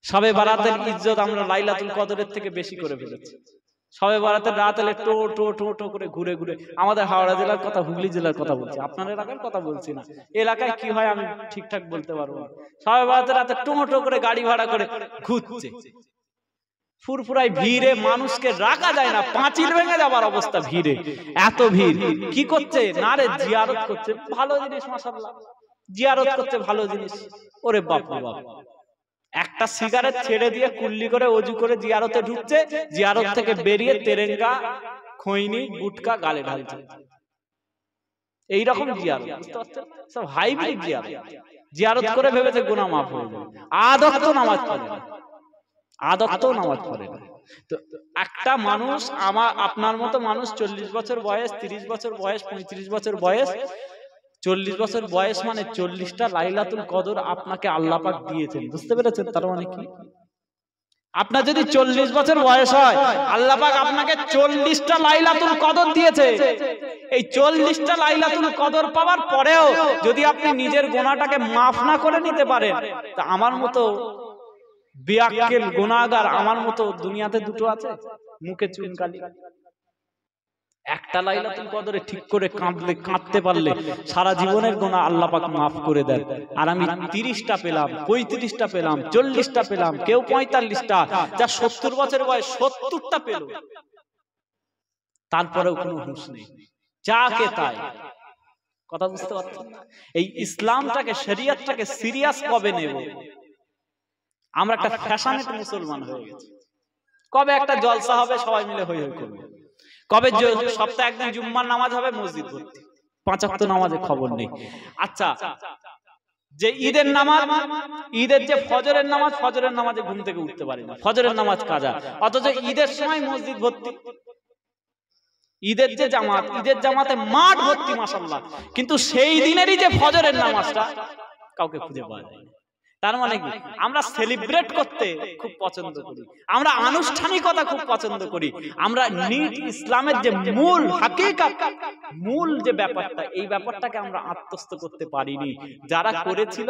শবে বারাতের ইজ্জত আমরা লাইলাতুল কদরের থেকে বেশি করে ফেলেছি। শবে বারাতের রাত এলে টো টো টো টো করে ঘুরে ঘুরে, আমাদের হাওড়া জেলার কথা, হুগলি জেলার কথা বলছি, আপনার এলাকার কথা বলছি না। এলাকায় কি হয় আমি ঠিকঠাক বলতে পারবো না। শবে বারাতের রাতে টো টো করে গাড়ি ভাড়া করে ঘুরছে, ফুরফুরায় ভিড়ে মানুষকে রাখা যায় না, পাঁচিল ভেঙে যাবার অবস্থা ভিড়ে, এত ভিড়। কি করছে না রে? জিয়ারত করছে, ভালো জিনিস মাশাআল্লাহ, জিয়ারত করছে ভালো জিনিস। ওরে বাপ রে বাপ, একটা সিগারেট ছেড়ে দিয়ে কুল্লি করে অজু করে জিয়ারতে ঢুকছে, জিয়ারত থেকে বেরিয়ে তেরেঙ্গা, খৈনি, গুটকা গালে ঢালছে। এইরকম জিয়ারত, বুঝতে পারছেন? সব হাইব্রিড জিয়ারত। জিয়ারত করে ভেবেছে গুনাহ মাফ হয়ে যাবে, আদক্ত নামাজ পড়ে না, আদক্ত নামাজ পড়ে না। তো একটা মানুষ, আমার আপনার মতো মানুষ 40 বছর বয়স, 30 বছর বয়স, 35 বছর বয়স, 40 বছর বয়স মানে 40টা লাইলাতুল কদর আপনাকে আল্লাহ পাক দিয়েছেন, বুঝতে পেরেছেন? তার মানে কি, আপনার যদি 40 বছর বয়স হয়, আল্লাহ পাক আপনাকে 40টা লাইলাতুল কদর দিয়েছে। এই 40টা লাইলাতুল কদর পাওয়ার পরেও যদি আপনি নিজের গুনাহটাকে মাফ না করে নিতে পারেন, তা আমার মতো বিয়াক্কেল গুনাহগার আমার মতো দুনিয়াতে দুটো আছে, মুখে চুনকালি। একটা লাইলাতুল কদরে ঠিক করে কাঁদতে পারলে সারা জীবনের গুনাহ আল্লাহ পাক মাফ করে দেন। আর আমি 30টা পেলাম, 35টা পেলাম, 40টা পেলাম, কেউ 45টা, যা 70 বছর বয়স 70টা পেল, তারপরেও কোনো হুঁশ নেই, যাকে তাই। কথা বুঝতে পারছেন? এই ইসলামটাকে, শরীয়তটাকে সিরিয়াস কবে নেব? আমরা একটা ফ্যাশনেট মুসলমান হয়ে গেছি। কবে একটা জলসা হবে, সবাই মিলে হই হই করবে। কবে সপ্তাহে একদিন জুম্মার নামাজ হবে, মসজিদ ভর্তি, 5 ওয়াক্ত নামাজের খবর নেই। আচ্ছা, যে ঈদের নামাজ, ঈদের যে ফজরের নামাজ, ফজরের নামাজে ঘুম থেকে উঠতে পারি না, ফজরের নামাজ কাজা, অথচ ঈদের সময় মসজিদ ভর্তি। ঈদের যে জামাত, ঈদের জামাতে মাঠ ভর্তি মাশাআল্লাহ, কিন্তু সেই দিনেরই যে ফজরের নামাজটা কাউকে খুঁজে পাওয়া যায় না। তার মানে কি, আমরা সেলিব্রেট করতে খুব পছন্দ করি, আমরা আনুষ্ঠানিকতা খুব পছন্দ করি, আমরা নিট ইসলামের যে মূল হাকিকাত, মূল যে ব্যাপারটা, এই ব্যাপারটাকে আমরা আত্মস্থ করতে পারিনি। যারা করেছিল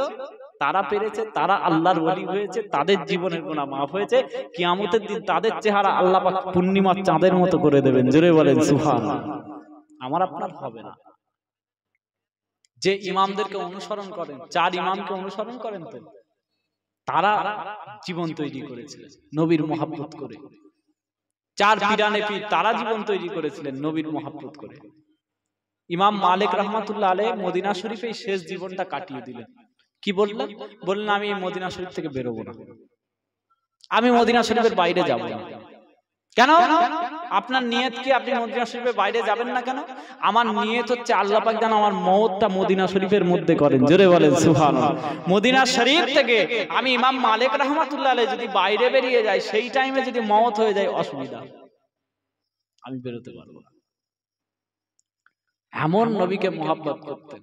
তারা পেরেছে, তারা আল্লাহর ওলি হয়েছে, তাদের জীবনের গুনাহ মাফ হয়েছে। কিয়ামতের দিন তাদের চেহারা আল্লাহ পাক পূর্ণিমার চাঁদের মতো করে দেবেন। জোরে বলেন সুবহানাল্লাহ। আমার আপনার হবে না। যে ইমামদেরকে অনুসরণ করেন, 4 ইমামকে অনুসরণ করেন, তো তারা জীবন তৈরি করেছিলেন নবীর মহব্বত করে। 4 পীরানে পীর, তারা জীবন তৈরি করেছিলেন নবীর মহব্বত করে। ইমাম মালিক রাহমাতুল্লাহ আলাইহি মদিনা শরীফে শেষ জীবনটা কাটিয়ে দিলেন। কি বললেন? বললেন আমি মদিনা শরীফ থেকে বেরোবো না, আমি মদিনা শরীফের বাইরে যাব না। কেন? আপনার নিয়ত কি আপনি মদিনা শরীফের বাইরে যাবেন না কেন? আমার নিয়ত হচ্ছে আল্লাহ পাক যেন আমার মওতটা মদিনা শরীফের মধ্যে করেন। জোরে বলেন সুবহানাল্লাহ। মদিনা শরীফ থেকে আমি ইমাম মালিক রাহমাতুল্লাহ আলাইহি যদি বাইরে বেরিয়ে যাই, সেই টাইমে যদি মওত হয়ে যায়, অসুবিধা, আমি বেরোতে পারবো না। এমন নবীকে মহব্বত করতেন।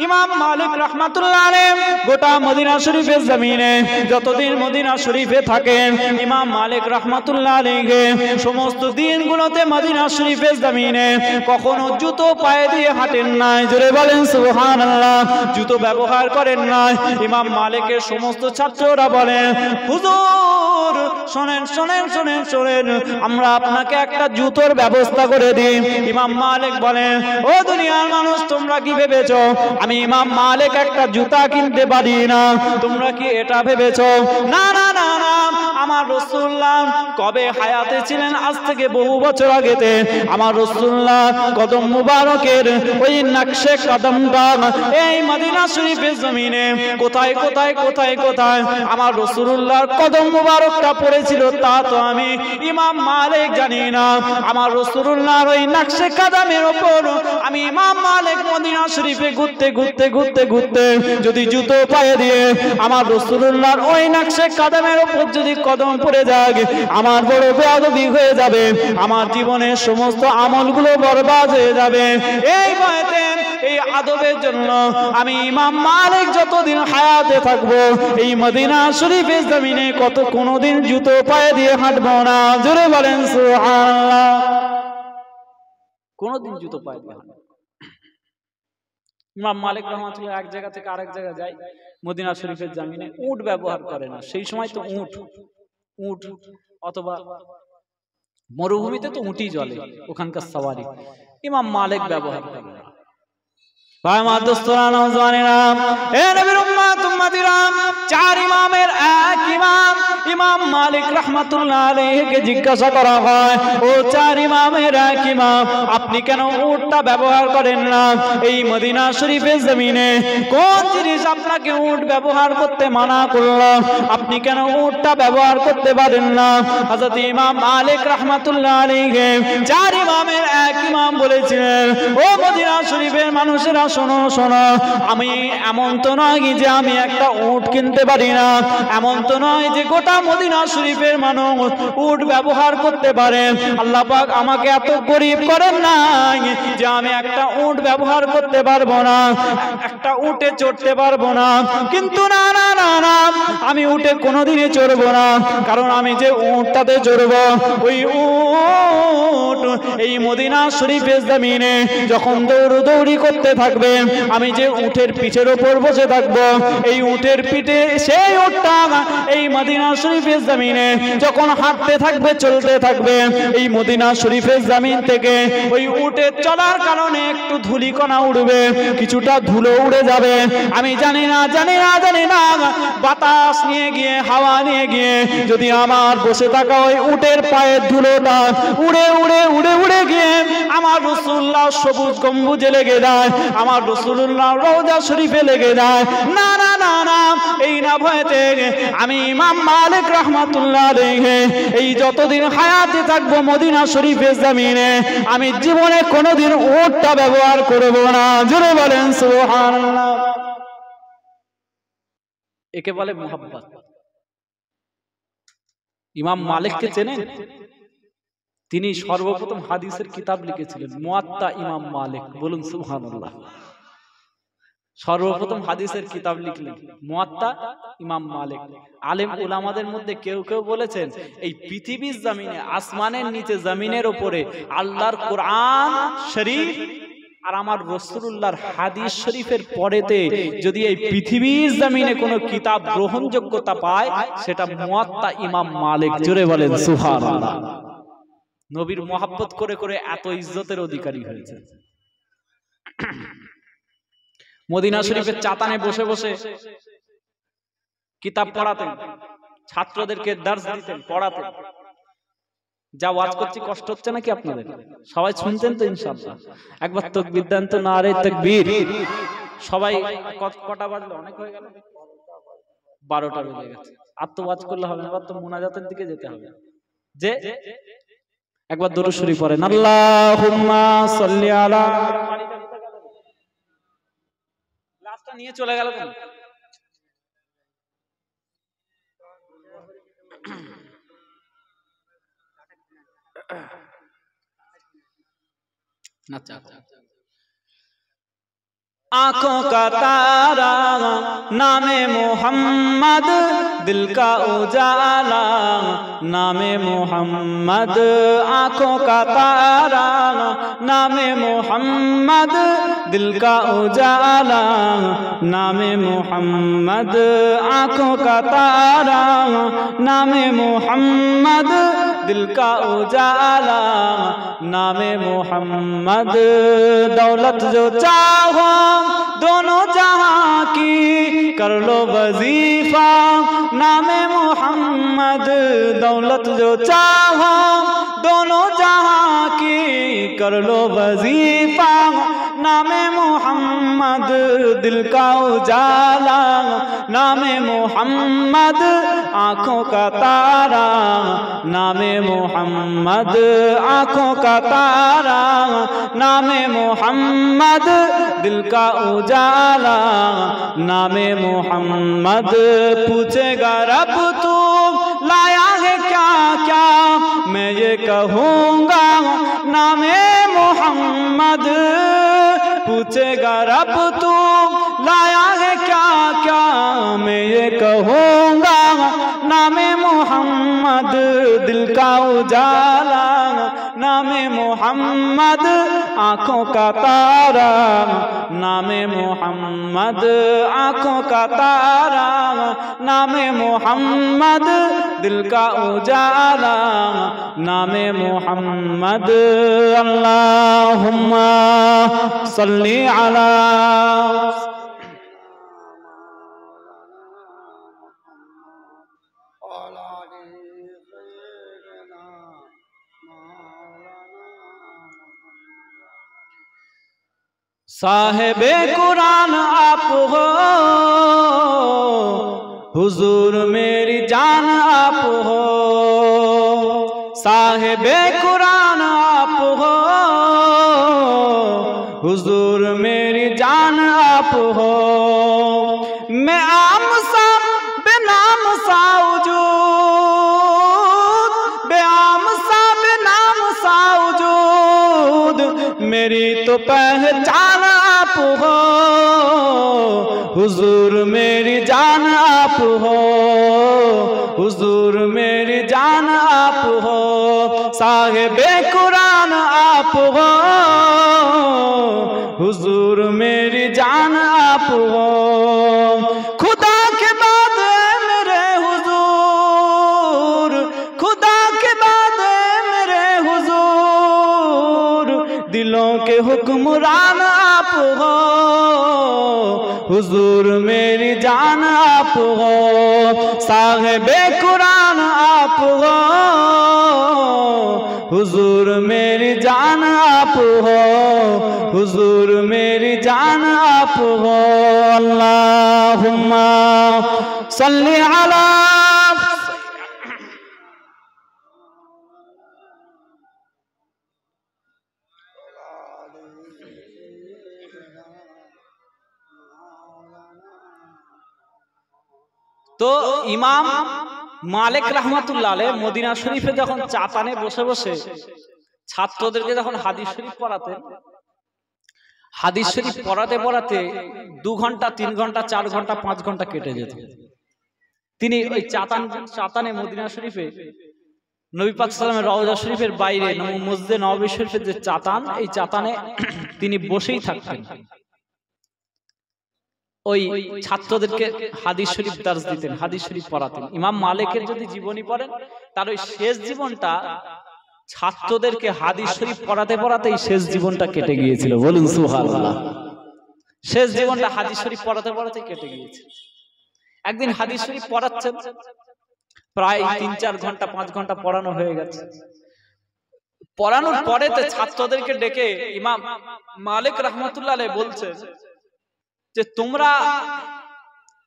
ইমাম মালিক রাহমাতুল্লাহ আলাইহি গোটা মদিনা শরীফের জমিনে যতদিন মদিনা শরীফে থাকেন, ইমাম মালিক রাহমাতুল্লাহ আলাইহি সমস্ত দিনগুলোতে মদিনা শরীফের জমিনে কখনো জুতো পায়ে দিয়ে হাঁটেন নাই। জোরে বলেন সুবহানাল্লাহ। জুতো ব্যবহার করেন নাই। ইমাম মালিকের সমস্ত ছাত্ররা বলেন, হুজুর শোনেন শোনেন শোনেন শোনেন, আমরা আপনাকে একটা জুতোর ব্যবস্থা করে দিই। ইমাম মালিক বলেন, ও দুনিয়ার মানুষ, তোমরা কি ভেবেছো আমি ইমাম মালিক একটা জুতা কিনতে পারি না? তোমরা কি এটা ভেবেছো? না না না না, আমার রাসূলুল্লাহ কবে হায়াতে ছিলেন, আজ থেকে বহু বছর আগেতে আমার রাসূলুল্লাহ কদম মুবারকের ওই নকশে কদমটা এই মদিনা শরীফের জমিনে কোথায় কোথায় কোথায় কোথায় আমার রাসূলুল্লাহর কদম মুবারকটা পড়েছিল, তা তো আমি ইমাম মালিক জানি না। আমার রাসূলুল্লাহর ওই নকশে কদমের উপর আমি ইমাম মালিক মদিনা শরীফে ঘুরতে ঘুরতে ঘুরতে ঘুরতে যদি জুতো পায়ে দিয়ে আমার রাসূলুল্লাহর ওই নকশে কদমের উপর যদি কদম পড়ে যায়, আমার বড় বেয়াদবি হয়ে যাবে, আমার জীবনের সমস্ত আমলগুলো বরবাদ হয়ে যাবে। এই ভয়তে, এই আদবের জন্য আমি ইমাম মালিক যতদিন হায়াতে থাকবো, এই মদিনা শরীফের জমিনে কোনোদিন জুতো পায়ে দিয়ে হাঁটবো না। জোরে বলেন সুবহানাল্লাহ। কোনোদিন জুতো পায়ে দিয়ে হাঁটবো। ইমাম মালিক রাহমাতুল্লাহ এক জায়গা থেকে আরেক জায়গায় যায়, মদিনা শরীফের জমিনে উট ব্যবহার করে না। সেই সময় তো উট অথবা মরুভূমিতে তো উটই চলে, ওখানকার সওয়ারি। ইমাম মালিক ব্যবহার করে না। ভাই মা দোস্তরা নওজওয়ানেরা, এ নবীর উম্মত উম্মতিরা, চার ইমামের এক ইমাম ইমাম মালিক রাহমাতুল্লাহ আলাইহিকে জিজ্ঞাসা করা হয়, ও চার ইমামের এক ইমাম, আপনি কেন উটটা ব্যবহার করেন না? এই মদিনা শরীফের জমিনে কোন জিনিস আপনাকে উট ব্যবহার করতে মানা করলো? আপনি কেন উটটা ব্যবহার করতে পারেন না? হযরত ইমাম মালিক রাহমাতুল্লাহ আলাইহি চার ইমামের এক ইমাম বলেছিলেন, ও মদিনা শরীফের মানুষেরা শোনো শোনো, আমি এমন তো নয় যে আমি একটা উট কিনতে পারি না, এমন তো নয় যে গোটা মদিনা শরীফের মানুষ উট ব্যবহার করতে পারে। আল্লাহ পাক আমাকে এত গরিব করেন নাই যে আমি একটা উট ব্যবহার করতে পারবো না, একটা উটে চড়তে পারবো না। কিন্তু না না না না, আমি উটে কোনোদিনই চড়বো না, কারণ আমি যে উটটাতে চড়বো, ওই উট এই মদিনা শরীফের জমিনে যখন দৌড়ি করতে থাকবে, আমি যে উটের পিঠের ওপর বসে থাকবো, এই উটের পিঠে সেই উটটা এই মদিনা শরীফের জমিনে যখন হাঁটতে থাকবে, চলতে থাকবে, এই মদিনা শরীফের জমিন থেকে ওই উটের চলার কারণে একটু ধুলিকণা উড়বে, কিছুটা ধুলো উড়ে যাবে। আমি জানি না বাতাস নিয়ে গিয়ে, হাওয়া নিয়ে গিয়ে যদি আমার বসে থাকা ওই উটের পায়ের ধুলোটা উড়ে উড়ে উড়ে উড়ে গিয়ে আমার রাসূলুল্লাহ সবুজ গম্বুজে লেগে যায়, আমার রাসূলুল্লাহ রওজা শরীফে লেগে যায়, না না না না, এই না ভয়তে আমি ইমাম মালিক রাহমাতুল্লাহ আলাইহি এই যতদিন হায়াতে থাকবো মদিনা শরীফের জমিনে আমি জীবনে কোনোদিন উটটা ব্যবহার করব না। জোরে বলেন সুবহানাল্লাহ। একে বলে মুহাব্বত। ইমাম মালিককে চেনেন? তিনি সর্বপ্রথম হাদিসের কিতাব লিখেছিলেন, মুয়াত্তা ইমাম মালিক। বলুন সুবহানাল্লাহ। সর্বপ্রথম হাদিসের কিতাব লিখলেন মুয়াত্তা ইমাম মালিক। আলেম উলামাদের মধ্যে কেউ কেউ বলেছেন, এই পৃথিবীর জমিনে, আসমানের নিচে, জমিনের উপরে আল্লাহর কোরআন শরীফ আর আমার রাসূলুল্লাহর হাদিস শরীফের পরেতে যদি এই পৃথিবীর জমিনে কোনো কিতাব গ্রহণযোগ্যতা পায়, সেটা মুয়াত্তা ইমাম মালিক। জোরে বলেন সুবহানাল্লাহ। নবীর মহব্বত করে করে এত ইজ্জতের অধিকারী হয়েছে। মদিনা শরীফের চাতানে বসে বসে কিতাব পড়াতেন, ছাত্রদেরকে দার্স দিতেন, পড়াতেন। যা ওয়াজ করছি কষ্ট হচ্ছে নাকি আপনাদের? সবাই শুনছেন তো ইনশাআল্লাহ? একবার তাকবীর দেন তো, নারে তাকবীর। সবাই কটা বাজলো? অনেক হয়ে গেল, 12টা বেজে গেছে। আর তো ওয়াজ করলে হবে না, এবার তো মুনাজাতের দিকে যেতে হবে। যে একবার দরুদ শরীফ পড়েন, আল্লাহুম্মা সাল্লি আলা। লাস্টটা নিয়ে চলে গেল কেন? আচ্ছা, आंखों का तारा नामे मोहम्मद, दिल का उजाला नामे मोहम्मद, आंखों का तारा नामे मोहम्मद, दिल का उजाला नामे मोहम्मद, आंखों का तारा नामे मोहम्मद, दिल का उजाला नामे मोहम्मद। दौलत जो चाहो दोनों जहां की कर लो वजीफा नामे मोहम्मद। दौलत जो चाहो दोनों जहां की कर लो वजीफा नामे मोहम्मद, दिल का उजाला नामे मोहम्मद, आँखों का तारा नामे मोहम्मद, आँखों का तारा नामे मोहम्मद, दिल का उजाला नामे मोहम्मद। पूछेगा रब तू लाया है क्या क्या, मैं ये कहूँगा नामे मोहम्मद। पूछेगा रब तू लाया है क्या क्या, मैं ये कहूँगा नामे मोहम्मद, दिल का उजाला नामे मोहम्मद, आँखों का तारा नामे मोहम्मद, आँखों का तारा नामे मोहम्मद, दिल का उजाला नामे मोहम्मद। अल्लाहुम्मा সাল্লি আলা साहिबे कुरान आप हो, हुजूर मेरी जान आप हो। साहिबे कुरान आप हो, हुजूर मेरी जान आप हो। मैं आम सा बेनाम सा वजूद, बेआम सा बेनाम सा वजूद, मेरी तो पहचान आप हो, हुजूर मेरी जान आप हो, हुजूर मेरी जान आप हो। साहिबे कुरान आप हो, हुजूर मेरी जान आप हो। खुदा के बाद मेरे हुजूर, खुदा के बाद मेरे हुजूर, दिलों के हुक्मरान आप हो, हुजूर मेरी जान आप हो। साहिबे कुरान आप हो, हुजूर मेरी जान आप हो, हुजूर मेरी जान आप हो। अल्लाहुम्मा सल्ली अला। तो इमाम मालिक रहमतुल्लाह अलैह मदीना शरीफे যখন চাতানে বসে বসে ছাত্রদেরকে যখন হাদিস শরীফ পড়াতেন, হাদিস শরীফ পড়াতে পড়াতে 2 ঘন্টা 3 ঘন্টা 4 ঘন্টা 5 ঘন্টা কেটে যেত। তিনি ওই চাতানে মদিনা শরীফে নবী পাক সাল্লাল্লাহু আলাইহি রওজা শরীফের বাইরে মসজিদে নববী শরীফের যে চাতান, এই চাতানে তিনি বসেই থাকতেন। ওই ছাত্রদেরকে হাদিস শরীফ দার্স দিতেন, হাদিস শরীফ পড়াতেন। ইমাম মালিকের যদি জীবনী পড়েন, তার ওই শেষ জীবনটা ছাত্রদেরকে হাদিস শরীফ পড়াতে পড়াতেই শেষ জীবনটা কেটে গিয়েছিল। বলুন সুবহানাল্লাহ। শেষ জীবনটা হাদিস শরীফ পড়াতে পড়াতে কেটে গিয়েছে। একদিন হাদিস শরীফ পড়াচ্ছেন, প্রায় 3-4 ঘন্টা 5 ঘন্টা পড়ানো হয়ে গেছে। পড়ানোর পরে ছাত্রদেরকে ডেকে ইমাম মালিক রাহমাতুল্লাহ আলাইহি বলছেন যে তোমরা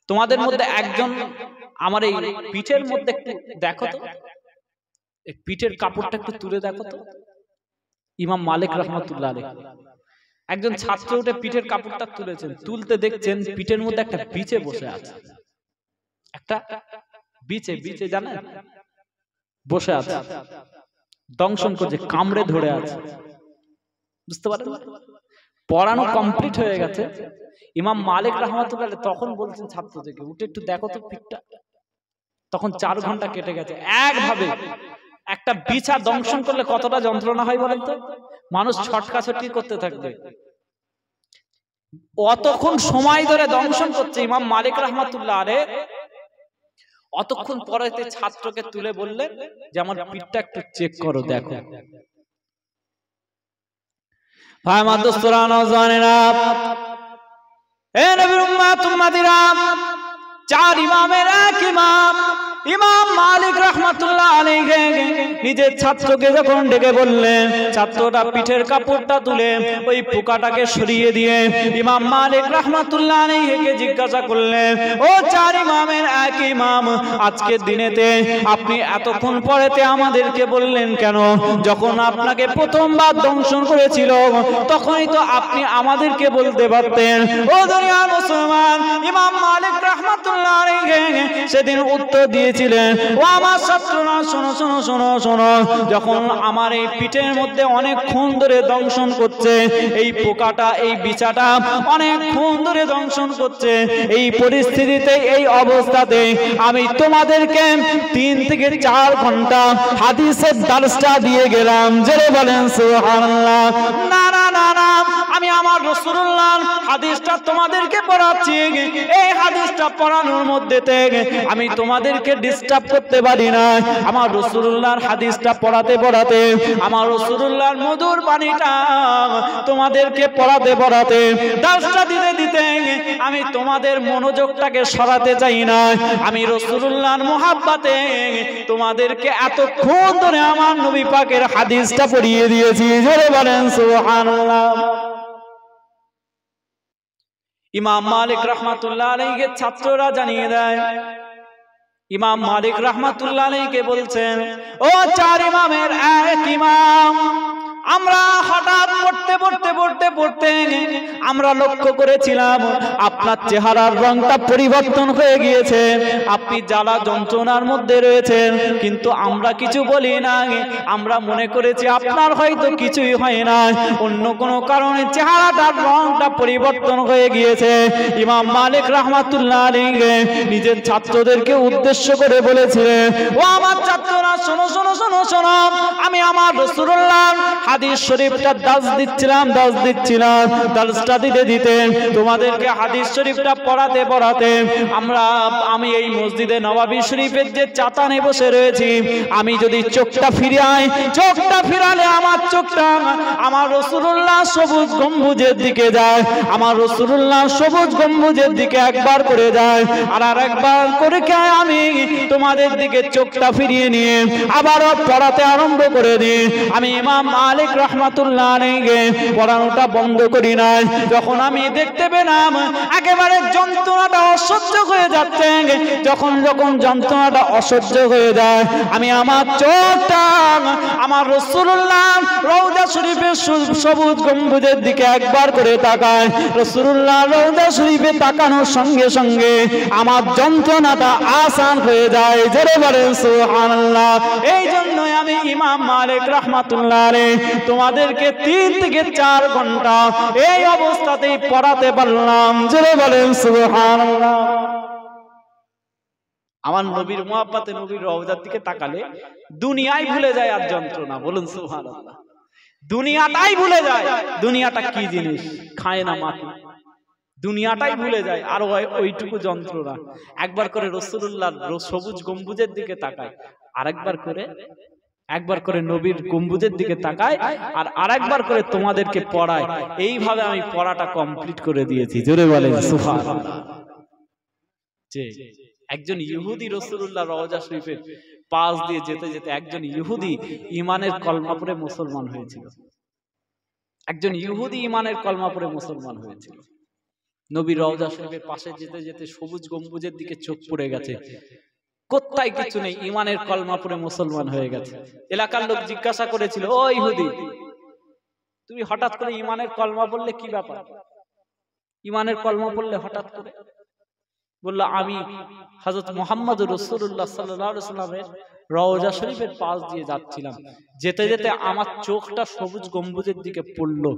তোমাদের মধ্যে একজন আমার এই পিঠের মধ্যে একটু দেখো তো, এই পিঠের কাপড়টা একটু তুলে দেখো তো। ইমাম মালিক রাহমাতুল্লাহ আলাইহি একজন ছাত্র উঠে পিঠের কাপড়টা তুলেছেন, তুলতে দেখছেন পিঠের মধ্যে একটা বিছে বসে আছে। একটা বিছে, বিছে জানেন, বসে আছে, দংশন করছে, কামড়ে ধরে আছে। বুঝতে পারেন? পড়ানো কমপ্লিট হয়ে গেছে। ইমাম মালিক রাহমাতুল্লাহ আলাইহি তখন বলছেন ছাত্রদেরকে, উঠে একটু দেখো তো পিঠটা। তখন 4 ঘন্টা কেটে গেছে। একভাবে একটা বিছা দংশন করলে কতটা যন্ত্রণা হয় বলেন তো? মানুষ ছটকাছটকি করতে থাকবে। অতক্ষণ সময় ধরে দংশন করছে ইমাম মালিক রাহমাতুল্লাহ আলাইহি। অতক্ষণ পরে ছাত্রকে তুলে বললেন যে আমার পিঠটা একটু চেক করো, দেখো। ভাই আমার দোস্তরা, নওজওয়ানেরা, এ নবীর উম্মত উম্মতিরা, 4 ইমামের এক ইমাম ইমাম মালিক রাহমাতুল্লাহ আলাইহি নিজের ছাত্রকে যখন ডেকে বললেন, ছাত্রটা পিঠের কাপড়টা তুলে ওই পোকাটাকে সরিয়ে দিয়ে ইমাম মালিক রাহমাতুল্লাহ আলাইহিকে জিজ্ঞাসা করলেন, ও 4 ইমামের এক ইমাম, আজকের দিনেতে আপনি এতক্ষণ পরেতে আমাদেরকে বললেন কেন? যখন আপনাকে প্রথমবার দংশন করেছিল তখনই তো আপনি আমাদেরকে বলতে পারতেন। ও দুনিয়ার মুসলমান, ইমাম মালিক রাহমাতুল্লাহ আলাইহি সেদিন উত্তর দিয়ে ছিলেন, ও আমার ছাত্ররা, শোনো শোনো শোনো শোনো, যখন আমার এই পিঠের মধ্যে অনেকক্ষণ ধরে দংশন করছে এই পোকাটা, এই বিছাটা অনেকক্ষণ ধরে দংশন করছে, এই পরিস্থিতিতে, এই অবস্থাতে আমি তোমাদেরকে 3 থেকে 4 ঘন্টা হাদিসের দার্সটা দিয়ে গেলাম। জোরে বলেন সুবহানাল্লাহ। না না না না, আমি আমার রাসূলুল্লাহর হাদিসটা তোমাদেরকে পড়াচ্ছি। এই হাদিসটা পড়ানো পড়ানোর মধ্যে থেকে আমি তোমাদেরকে ডিস্টার্ব করতে পারি না। আমার রাসূলুল্লাহর হাদিসটা পড়াতে পড়াতে, আমার রাসূলুল্লাহর মধুর বাণীটা তোমাদেরকে পড়াতে পড়াতে, দার্সটা দিতে দিতে আমি তোমাদের মনোযোগটাকে সরাতে চাই না। আমি রাসূলুল্লাহর মুহাব্বতে তোমাদেরকে এতক্ষণ ধরে আমার নবী পাকের হাদিসটা পড়িয়ে দিয়েছি। জোরে বলেন সুবহানাল্লাহ। ইমাম মালিক রাহমাতুল্লাহ আলাইহিকে ছাত্ররা জানিয়ে দেয়, ইমাম মালিক রাহমাতুল্লাহ আলাইহিকে বলছেন, ও চার ইমামের এক ইমাম, আমরা হঠাৎ পড়তে পড়তে পড়তে পড়তে আমরা লক্ষ্য করেছিলাম আপনার চেহারার রংটা পরিবর্তন হয়ে গিয়েছে, আপনি জ্বালা যন্ত্রণার মধ্যে রয়েছেন, কিন্তু আমরা কিছু বলি না। আমরা মনে করেছি আপনার হয়তো কিছুই হয় না, অন্য কোনো কারণে চেহারাটার রংটা পরিবর্তন হয়ে গিয়েছে। ইমাম মালিক রাহমাতুল্লাহ আলাইহি নিজের ছাত্রদেরকে উদ্দেশ্য করে বলেছিলেন, ও আমার ছাত্ররা শোনো শোনো শোনো শোনো, আমি আমার রাসূলুল্লাহর হাদিস শরীফটা দাস দিচ্ছিলাম দাসটা দিতে দিতে তোমাদেরকে হাদিস শরীফটা পড়াতে পড়াতে আমি এই মসজিদে নববী শরীফের যে চাতানে বসে রয়েছি, আমি যদি চোখটা ফিরালে আমার চোখটা আমার রাসূলুল্লাহ সবুজ গম্বুজের দিকে যায়, আমার রাসূলুল্লাহ সবুজ গম্বুজের দিকে একবার করে যায়, আর আরেকবার করে আমি তোমাদের দিকে চোখটা ফিরিয়ে নিয়ে আবারও পড়াতে আরম্ভ করে দিই। আমি ইমাম মালিক রাহমাতুল্লাহ আলাইহি পড়ানোটা বন্ধ করি নাই। যখন আমি দেখতে পেলাম একেবারে যন্ত্রণাটা অসহ্য হয়ে যাচ্ছে, যখন যন্ত্রণাটা অসহ্য হয়ে যায়, আমি আমার চোখটা আমার রাসূলুল্লাহ রওজা শরীফের সবুজ গম্বুজের দিকে একবার করে তাকাই। রাসূলুল্লাহ রওজা শরীফে তাকানোর সঙ্গে সঙ্গে আমার যন্ত্রণাটা আসান হয়ে যায়। জোরে বলেন সুবহানাল্লাহ। এই জন্যই আমি ইমাম মালিক রাহমাতুল্লাহ আলাইহি তোমাদেরকে 3 থেকে 4 ঘন্টা এই অবস্থাতেই পড়াতে পারলাম। জোরে বলেন সুবহানাল্লাহ। আমার নবীর মুহাব্বতে নবীর রওজার দিকে তাকালে দুনিয়াই ভুলে যায় আর যন্ত্রণা। বলুন সুবহানাল্লাহ। দুনিয়াটাই ভুলে যায়, দুনিয়াটা কি জিনিস, খায় না মাটি, দুনিয়াটাই ভুলে যায় আর ওইটুকু যন্ত্রণা। একবার করে রাসূলুল্লাহর সবুজ গম্বুজের দিকে তাকায়, একবার করে নবীর গম্বুজের দিকে তাকায়, আর আরেকবার করে তোমাদেরকে পড়ায়। এইভাবে আমি পড়াটা কমপ্লিট করে দিয়েছি। জোরে বলেন সুবহানাল্লাহ। যে একজন ইহুদি রাসূলুল্লাহ রওজা শরীফের পাশ দিয়ে যেতে যেতে একজন ইহুদি ঈমানের কলমা পড়ে মুসলমান হয়েছিল। একজন ইহুদি ঈমানের কলমা পড়ে মুসলমান হয়েছিল। নবী রওজা শরীফের পাশে যেতে যেতে সবুজ গম্বুজের দিকে চোখ পড়ে গেছে, কোথায় কিছু নেই, ঈমানের কলমা পড়ে মুসলমান হয়ে গেছে। এলাকার লোক জিজ্ঞাসা করেছিল, ও ইহুদি, তুমি হঠাৎ করে ঈমানের কলমা পড়লে কি ব্যাপার? ঈমানের কলমা পড়লে হঠাৎ করে? বলল, আমি হযরত মুহাম্মদুর রাসূলুল্লাহ সাল্লাল্লাহু আলাইহি ওয়াসাল্লামের রওজা শরীফের পাশ দিয়ে যাচ্ছিলাম, যেতে যেতে আমার চোখটা সবুজ গম্বুজের দিকে পড়লো।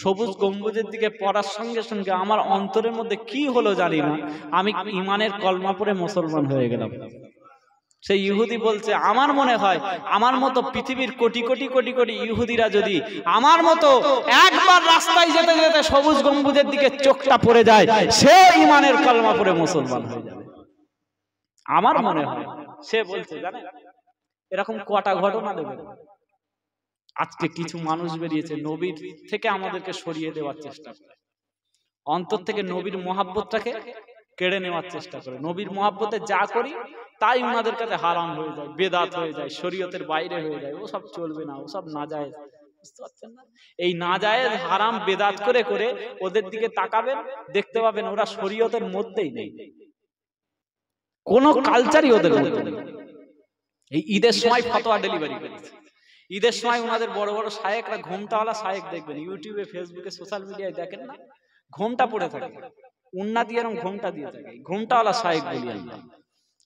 সবুজ গম্বুজের দিকে পড়ার সঙ্গে সঙ্গে আমার অন্তরের মধ্যে কি হলো জানি না, আমি ঈমানের কলমা পড়ে মুসলমান হয়ে গেলাম। সেই ইহুদি বলছে, আমার মনে হয় আমার মতো পৃথিবীর কোটি কোটি কোটি কোটি ইহুদিরা যদি আমার মতো একবার রাস্তায় যেতে যেতে সবুজ গম্বুজের দিকে চোখটা পড়ে যায়, সে ঈমানের কলমা পড়ে মুসলমান হয়ে যাবে। আমার মনে হয়। সে বলছে, জানেন এরকম কটা ঘটনা দেবে। আজকে কিছু মানুষ বেরিয়েছে নবীর থেকে আমাদেরকে সরিয়ে দেওয়ার চেষ্টা করে, অন্তর থেকে নবীর মুহাব্বতটাকে কেড়ে নেওয়ার চেষ্টা করে। নবীর মুহাব্বতে যা করি তাই ওনাদের কাছে হারাম হয়ে যায়, বেদাত হয়ে যায়, শরীয়তের বাইরে হয়ে যায়, ও সব চলবে না, ও সব নাজায়েজ। বুঝতে পারছেন না? এই নাজায়েজ হারাম বেদাত করে করে ওদের দিকে তাকাবেন, দেখতে পাবেন ওরা শরীয়তের মধ্যেই নেই, কোন কালচারই ওদের মধ্যে নেই। এই ঈদের সময় ফতোয়া ডেলিভারি করেছে। ঈদের সময় ওনাদের বড় বড় শায়েখরা, ঘোমটাওয়ালা শায়েখ দেখবেন, ইউটিউবে ফেসবুকে সোশ্যাল মিডিয়ায় দেখেন না, ঘোমটা পড়ে থাকে, উন্না দিয়ে এরকম ঘোমটা দিয়ে থাকে, ঘোমটাওয়ালা শায়েখ বলি আমরা।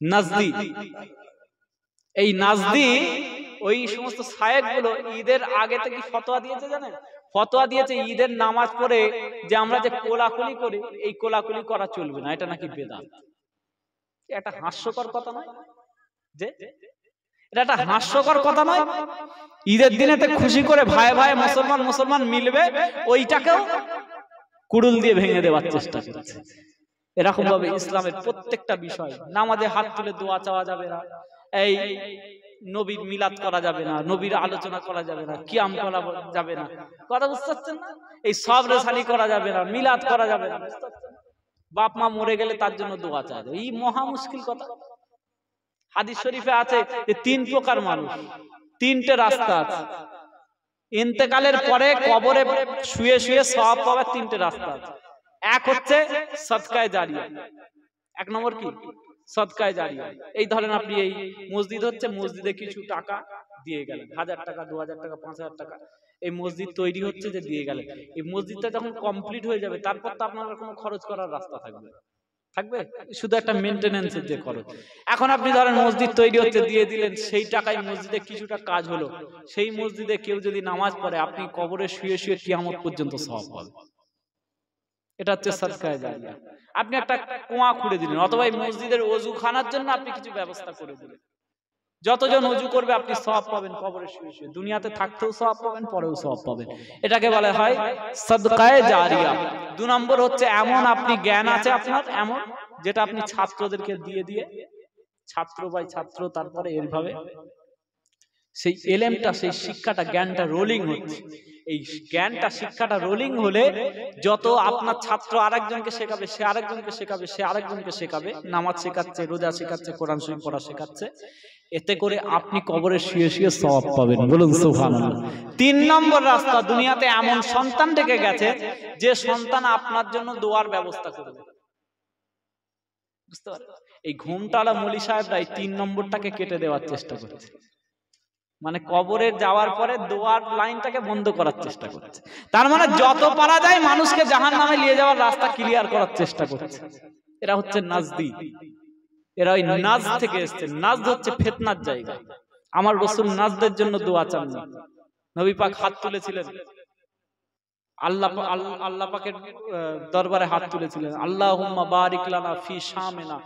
নাজদি, এই নাজদি ওই সমস্ত শায়েখগুলো ঈদের আগে থেকে ফতোয়া দিয়েছে, জানেন? ফতোয়া দিয়েছে ঈদের নামাজ পড়ে যে আমরা যে কোলাকুলি করি, এই কোলাকুলি করা চলবে না, এটা নাকি বেদাত। এটা হাস্যকর কথা নয়? যে এটা একটা হাস্যকর কথা নয়? ঈদের দিনেতে খুশি করে ভাই ভাই মুসলমান মুসলমান মিলবে, ওইটাকেও কুড়ুল দিয়ে ভেঙে দেওয়ার চেষ্টা করছে। এরকম ভাবে ইসলামের প্রত্যেকটা বিষয়, নামাজে হাত তুলে দোয়া চাওয়া যাবে না, এই নবীর মিলাদ করা যাবে না, নবীর আলোচনা করা যাবে না, কিয়াম করা যাবে না, কথা বুঝতে পারছেন না? এই সব রেসানি করা যাবে না, মিলাদ করা যাবে না, বাপ মা মরে গেলে তার জন্য দোয়া চাইবে, এই মহা মুশকিল কথা। হাদিস শরীফে আছে যে 3 প্রকার মানুষ, 3টে রাস্তা আছে, ইন্তেকালের পরে কবরে শুয়ে শুয়ে সওয়াব পাওয়ার 3টে রাস্তা আছে। এক হচ্ছে সদকায়ে জারিয়া, 1 নম্বর কি সদকায়ে জারিয়া। এই ধরেন আপনি এই মসজিদ হচ্ছে, মসজিদে কিছু টাকা দিয়ে গেলেন, 1000 টাকা 2000 টাকা 5000 টাকা, এই মসজিদ তৈরি হচ্ছে যে দিয়ে গেলেন, এই মসজিদটা যখন কমপ্লিট হয়ে যাবে তারপর তো আপনার কোনো খরচ করার রাস্তা থাকবে থাকবে শুধু একটা মেইনটেনেন্সের যে খরচ। এখন আপনি ধরেন মসজিদ তৈরি হচ্ছে দিয়ে দিলেন, সেই টাকায় মসজিদে কিছুটা কাজ হলো, সেই মসজিদে কেউ যদি নামাজ পড়ে আপনি কবরে শুয়ে শুয়ে কিয়ামত পর্যন্ত সওয়াব পাবেন। এটা হচ্ছে সদকায়ে জারিয়া। আপনি একটা কুয়া খুঁড়ে দিলেন, অথবা এই মসজিদের ওযুখানার জন্য আপনি কিছু ব্যবস্থা করে দিলেন, যতজন ওযু করবে আপনি সওয়াব পাবেন কবরে শুয়ে শুয়ে, দুনিয়াতে থাকতেও সওয়াব পাবেন, পরেও সওয়াব পাবেন। এটাকে বলা হয় সদকায়ে জারিয়া। 2 নম্বর হচ্ছে এমন আপনি জ্ঞান আছে আপনার এমন, যেটা আপনি ছাত্রদেরকে দিয়ে দিয়ে ছাত্র বাই ছাত্র তারপরে এইভাবে সেই এলেমটা, সেই শিক্ষাটা, জ্ঞানটা রোলিং হচ্ছে। এই জ্ঞানটা শিক্ষাটা রোলিং হলে যত আপনার ছাত্র আরেকজনকে শেখাবে, সে আরেকজনকে শেখাবে, সে আরেকজনকে শেখাবে, নামাজ শেখাচ্ছে, রোজা শেখাচ্ছে, কোরআন শরীফ পড়া শেখাচ্ছে, এতে করে আপনি কবরে শুয়ে শুয়ে সওয়াব পাবেন, বলুন সুবহানাল্লাহ। 3 নম্বর রাস্তা, দুনিয়াতে এমন সন্তান রেখে গেছে যে সন্তান আপনার জন্য দোয়ার ব্যবস্থা করবে, বুঝতে পারছেন? এই ঘুমটালা মলি সাহেবরা এই 3 নম্বরটাকে কেটে দেওয়ার চেষ্টা করছে, মানে কবরে যাওয়ার পরে দোয়ার লাইনটাকে বন্ধ করার চেষ্টা করছে। তার মানে যত পারা যায় মানুষকে জাহান্নামে নিয়ে যাওয়ার রাস্তা ক্লিয়ার করার চেষ্টা করছে। এরা হচ্ছে নাজদি, এরা ওই নাজ থেকে এসেছে। নাজ হচ্ছে ফিতনার জায়গা। আমার রাসূল নাজদের জন্য দোয়া চান, নবী পাক হাত তুলেছিলেন, আল্লাহ পাকের দরবারে হাত তুলেছিলেন, আল্লাহুম্মা বারিক লানা ফি শামিনা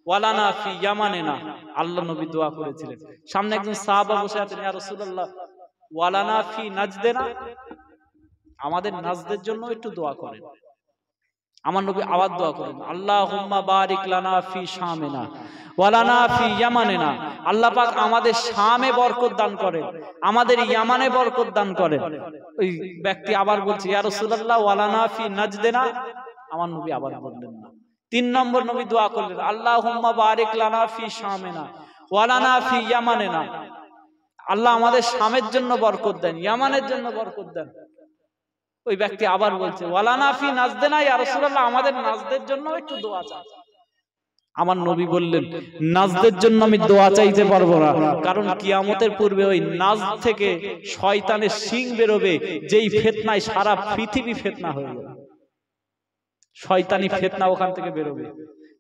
ওয়ালানা ফি ইয়ামানিনা। আল্লাহ নবী দোয়া করেছিলেন, সামনে একজন সাহাবা বসে আছেন, ইয়া রাসূলুল্লাহ ওয়ালানা ফি নাজদিনা, আমাদের নাজদের জন্য একটু দোয়া করেন। আমার নবী আওয়াজ দোয়া করেন, আল্লাহুম্মা বারিক লানা ফি শামিনা ওয়ালানা ফি ইয়ামানিনা। আল্লাহ পাক আমাদের শামে বরকত দান করেন, আমাদের ইয়ামানে বরকত দান করেন। ওই ব্যক্তি আবার বলছে, ইয়া রাসূলুল্লাহ ওয়ালানা ফি নাজদিনা। আমার নবী আবার বললেন না। 3 নম্বর নবী দোয়া করলেন, আল্লাহুম্মা বারিক লানা ফি শামিনা ওয়ালানা ফি ইয়ামানিনা। আল্লাহ আমাদের শামের জন্য বরকত দেন, ইয়ামানের জন্য বরকত দেন। ওই ব্যক্তি আবার বলছে, ওয়ালানা ফি নাজদিনা, ইয়া রাসূলুল্লাহ আমাদের নাজদের জন্য একটু দোয়া চান। আমার নবী বললেন, নাজদের জন্য আমি দোয়া চাইতে পারবো না, কারণ কিয়ামতের পূর্বে ওই নাজ থেকে শয়তানের শিং বেরোবে, যেই ফিতনায় সারা পৃথিবী ফিতনা হয়ে যাবে, শয়তানি ফিতনা ওখান থেকে বেরোবে।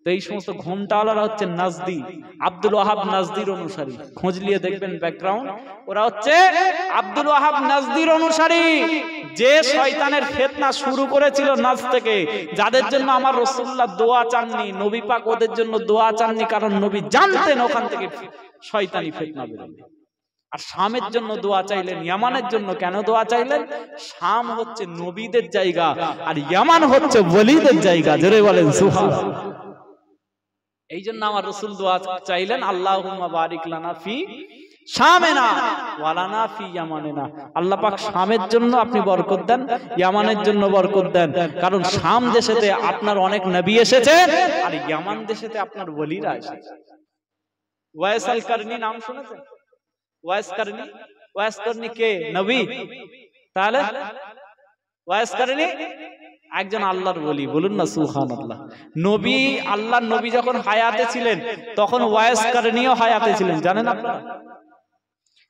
তো এই সমস্ত ঘুমটাওয়ালারা হচ্ছে নাজদি, আব্দুল ওয়াহাব নাজদির অনুসারী। খোঁজ নিয়ে দেখবেন ব্যাকগ্রাউন্ড, ওরা হচ্ছে আব্দুল ওয়াহাব নাজদির অনুসারী, যে শয়তানের ফিতনা শুরু করেছিল নাজ থেকে, যাদের জন্য আমার রাসূলুল্লাহ দোয়া চাননি, নবী পাক ওদের জন্য দোয়া চাননি, কারণ নবী জানতেন ওখান থেকে শয়তানি ফিতনা বেরোবে। আর শামের জন্য দোয়া চাইলেন, ইয়ামানের জন্য কেন দোয়া চাইলেন? শাম হচ্ছে নবীদের জায়গা, আর ইয়ামান হচ্ছে ওলিদের জায়গা। জোরে বলেন সুবহানাল্লাহ। এই জন্য আমার রাসূল দোয়া চাইলেন, আল্লাহুম্মা বারিক লানা ফি শামিনা ওয়ালানা ফি ইয়ামানিনা। আল্লাহ পাক শামের জন্য আপনি বরকত দেন, ইয়ামানের জন্য বরকত দেন, কারণ শাম দেশেতে আপনার অনেক নবী এসেছেন, আর ইয়ামান দেশেতে আপনার ওলিরা এসেছেন। ওয়াইস আল কারনি নাম শুনেছেন? ওয়াইস কারনি, ওয়াইস কারনি কে? নবী। তাহলে ওয়াইস কারনি একজন আল্লাহর ওলি, বলুন না সুবহানাল্লাহ। নবী, আল্লাহর নবী যখন হায়াতে ছিলেন তখন ওয়াইস কারনিও হায়াতে ছিলেন, জানেন আপনারা?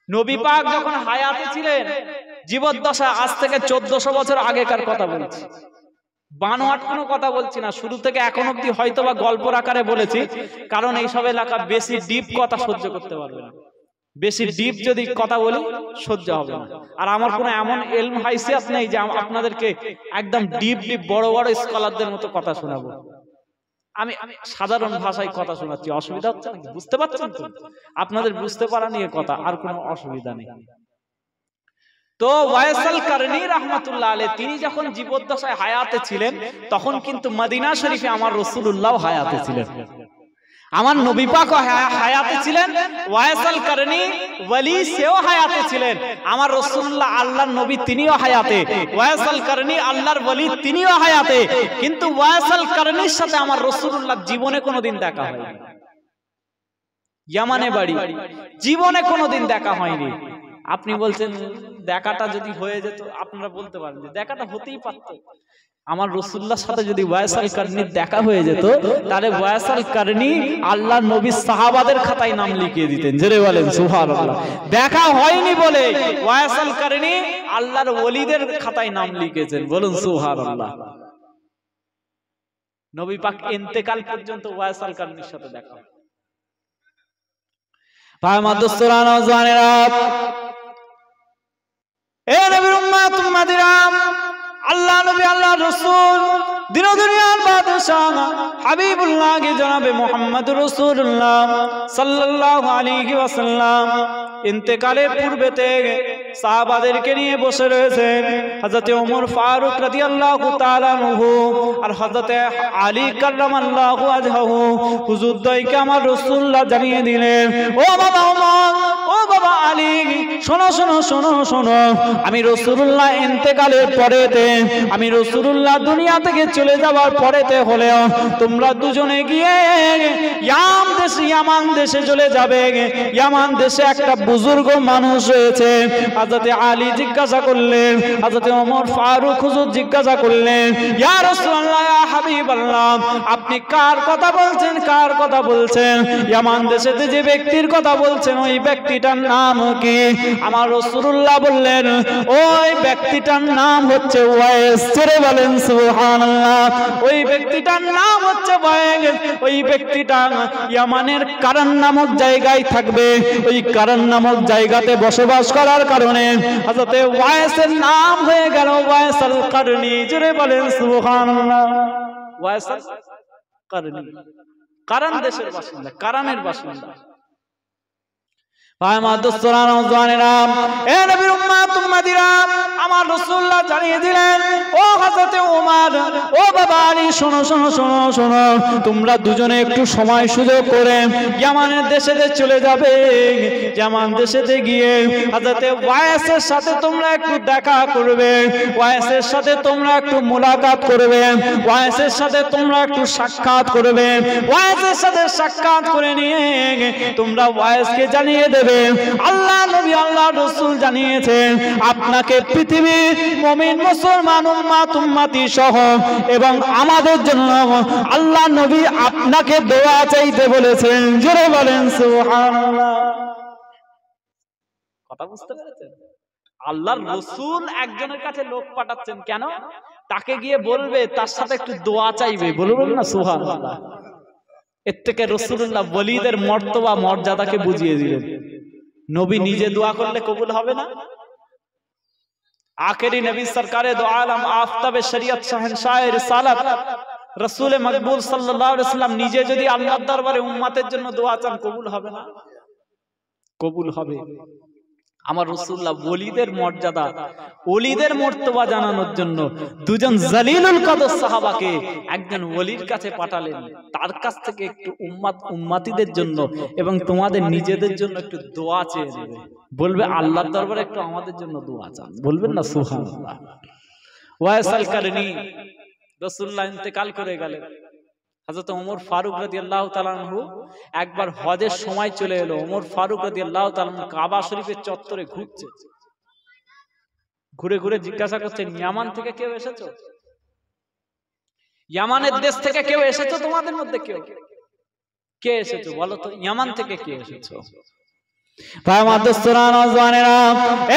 নবী পাক যখন হায়াতে ছিলেন, জীবদ্দশা, আজ থেকে 1400 বছর আগেকার কথা বলছি, বানোয়াট কোনো কথা বলছি না, শুরু থেকে এখন অব্দি হয়তোবা গল্পর আকারে বলেছি, কারণ এইসব এলাকা বেশি ডিপ কথা সহ্য করতে পারবে না। বেশি ডিপ যদি কথা বলি সহ্য হবে না। আর আমার কোনো এমন ইলম হাইসিয়াত নেই যে আপনাদেরকে একদম ডিপ ডিপ বড় বড় স্কলারদের মতো কথা শোনাবো। আমি সাধারণ ভাষায় কথা শোনাচ্ছি, অসুবিধা হচ্ছে নাকি? বুঝতে পারছেন তো? আপনাদের বুঝতে পারা নিয়ে কথা, আর কোনো অসুবিধা নেই। তো ওয়াইসাল কারনী রাহমাতুল্লাহ আলাইহি তিনি যখন জীবদ্দশায় হায়াতে ছিলেন তখন কিন্তু মদিনা শরীফে আমার রাসূলুল্লাহ হায়াতে ছিলেন, আমার নবী পাক হায়াতে ছিলেন, ওয়াইসাল কারনী ওয়ালি সেও হায়াতে ছিলেন, আমার রাসূলুল্লাহ আল্লাহর নবী তিনিও হায়াতে, ওয়াইসাল কারনী আল্লাহর ওয়ালি তিনিও হায়াতে, কিন্তু ওয়াইসাল কারনীর সাথে আমার রাসূলুল্লাহ জীবনে কোনোদিন দেখা হয়নি। ইয়ামানে বাড়ি, জীবনে কোনোদিন দেখা হয়নি। আপনি বলছেন দেখাটা যদি হয়ে যেত, আপনারা বলতে পারেন যে দেখাটা হতেই পারত। আমার রাসূলুল্লাহর সাথে যদি ওয়াইসাল কারনীর দেখা হয়ে যেত তাহলে ওয়াইসাল কারনী আল্লাহর নবীর সাহাবাদের খাতায় নাম লিখিয়ে দিতেন। জোরে বলেন সুবহানাল্লাহ। দেখা হয়নি বলে ওয়াইসাল কারনী আল্লাহর ওলিদের খাতায় নাম লিখেছেন, বলুন সুবহানাল্লাহ। নবী পাক ইন্তেকাল পর্যন্ত ওয়াইসাল কারনীর সাথে দেখা হয়। ভাই মাদুসরা নওজওয়ানেরা, এ নবীর উম্মত উম্মতিরা, আল্লাহ নবী আল্লাহ রাসূল দিন দুনিয়ার বাদশাহ হাবিবুল্লাহ জনাবে মুহাম্মদুর রাসূলুল্লাহ সাল্লাল্লাহু আলাইহি ওয়াসাল্লাম ইন্তেকালের পূর্বেতে সাহাবাদেরকে নিয়ে বসে রয়েছেন হযরত ওমর ফারুক রাদিয়াল্লাহু তাআলা আনহু আর হযরত আলী কাররামাল্লাহু ওয়াজহাহু। হুজুর দয়কে আমার রাসূলুল্লাহ জানিয়ে দিলেন, ও বাবা ওমর, ও বাবা আলী, শোনো শোনো শোনো শোনো, আমি রাসূলুল্লাহ ইন্তেকালের পরেতে, আমি রাসূলুল্লাহ দুনিয়া থেকে চলে যাওয়ার পরেতে হলেও তোমরা দুজনে গিয়ে ইয়ামান দেশে চলে যাবে। ইয়ামান দেশে একটা বুজুর্গ মানুষ রয়েছে। হযরত আলী জিজ্ঞাসা করলেন, হযরত ওমর ফারুক হুজুর জিজ্ঞাসা করলেন, ইয়া রাসূলুল্লাহ, ইয়া হাবিবাল্লাহ, আপনি কার কথা বলছেন, কার কথা বলছেন? ইয়ামান দেশেতে যে ব্যক্তির কথা বলছেন ওই ব্যক্তিটার নাম কি? আমার রাসূলুল্লাহ বললেন, ওই ব্যক্তিটার নাম হচ্ছে ওয়াইস। ছেড়ে বলেন সুবহানাল্লাহ। ওই ব্যক্তিটার নাম হচ্ছে ওয়াইস। ওই ব্যক্তিটা ইয়ামানের কারান নামক জায়গায় থাকবে। ওই কারান নামক জায়গাতে বসবাস করার কারণে হযরত ওয়াইসের নাম হয়ে গেল ওয়াইসাল কারনী। জোরে বলেন সুবহানাল্লাহ। ওয়াইসাল কারনী কারান দেশের বাসিন্দা, কারানের বাসিন্দা। ভাই মাদুসরা নওজওয়ানেরা, এ নবীর উম্মত উম্মতিরা, আমার রাসূলুল্লাহ জানিয়ে দিলেন, ও হযরত ওমর, ও বাবা আলী, শোনো শোনো শোনো শোনো, তোমরা দুজনে একটু সময় সুযোগ করে ইয়ামানের দেশেতে চলে যাবে। ইয়ামান দেশেতে গিয়ে হযরত ওয়াইসের সাথে তোমরা একটু দেখা করবে, ওয়াইসের সাথে তোমরা একটু মুলাকাত করবে, ওয়াইসের সাথে তোমরা একটু সাক্ষাৎ করবে। ওয়াইসের সাথে সাক্ষাৎ করে নিয়ে তোমরা ওয়াইসকে জানিয়ে দেবে, আল্লাহ নবী আল্লাহ রাসূল জানিয়েছেন আপনাকে পৃথিবীর মুমিন মুসলমান উম্মত উম্মতি সহ এবং আমাদের জন্য আল্লাহ নবী আপনাকে দোয়া চাইতে বলেছেন। জোরে বলেন সুবহানাল্লাহ। কথা বুঝতে পেরেছেন? আল্লাহর রাসূল একজনের কাছে লোক পাঠাচ্ছেন কেন? তাকে গিয়ে বলবে, তার সাথে একটু দোয়া চাইবে। বলবেন না সুবহানাল্লাহ? এর থেকে রাসূলুল্লাহ ওলিদের মর্তবা মর্যাদাকে বুঝিয়ে দিলেন। নবী নিজে দোয়া করলে কবুল হবে না? আখেরি নবী সরকারে দো আলম আফতাবে শরিয়ত শাহেনশাহে রিসালাত রাসূল মকবুল সাল্লাল্লাহু আলাইহি ওয়াসাল্লাম নিজে যদি আল্লাহর দরবারে উম্মতের জন্য দোয়া চান, কবুল হবে না? কবুল হবে। আমার রাসূলুল্লাহ ওলিদের মর্যাদা, ওলিদের মর্তবা জানানোর জন্য দুজন জালিলুল কদর সাহাবাকে একজন ওলির কাছে পাঠালেন। তার কাছ থেকে একটু উম্মতিদের জন্য এবং তোমাদের নিজেদের জন্য একটু দোয়া চেয়ে নেবে। বলবে আল্লাহর দরবারে একটু আমাদের জন্য দোয়া চান। বলবেন না সুবহানাল্লাহ। ওয়াইসাল কারনী রাসূলুল্লাহ ইন্তেকাল করে গেলেন। হযরত ওমর ফারুক রাদিয়াল্লাহু তাআলা আনহু একবার হজের সময় চলে এলো। ওমর ফারুক রাদিয়াল্লাহু তাআলা কাবা শরীফের চত্বরে ঘুরছে, ঘুরে ঘুরে জিজ্ঞাসা করছেন, ইয়ামান থেকে কেউ এসেছো? ইয়ামানের দেশ থেকে কেউ এসেছো? তোমাদের মধ্যে কেউ কে এসেছো বলো তো? ইয়ামান থেকে কে এসেছো? ভাই মাদুসরা নওজওয়ানেরা,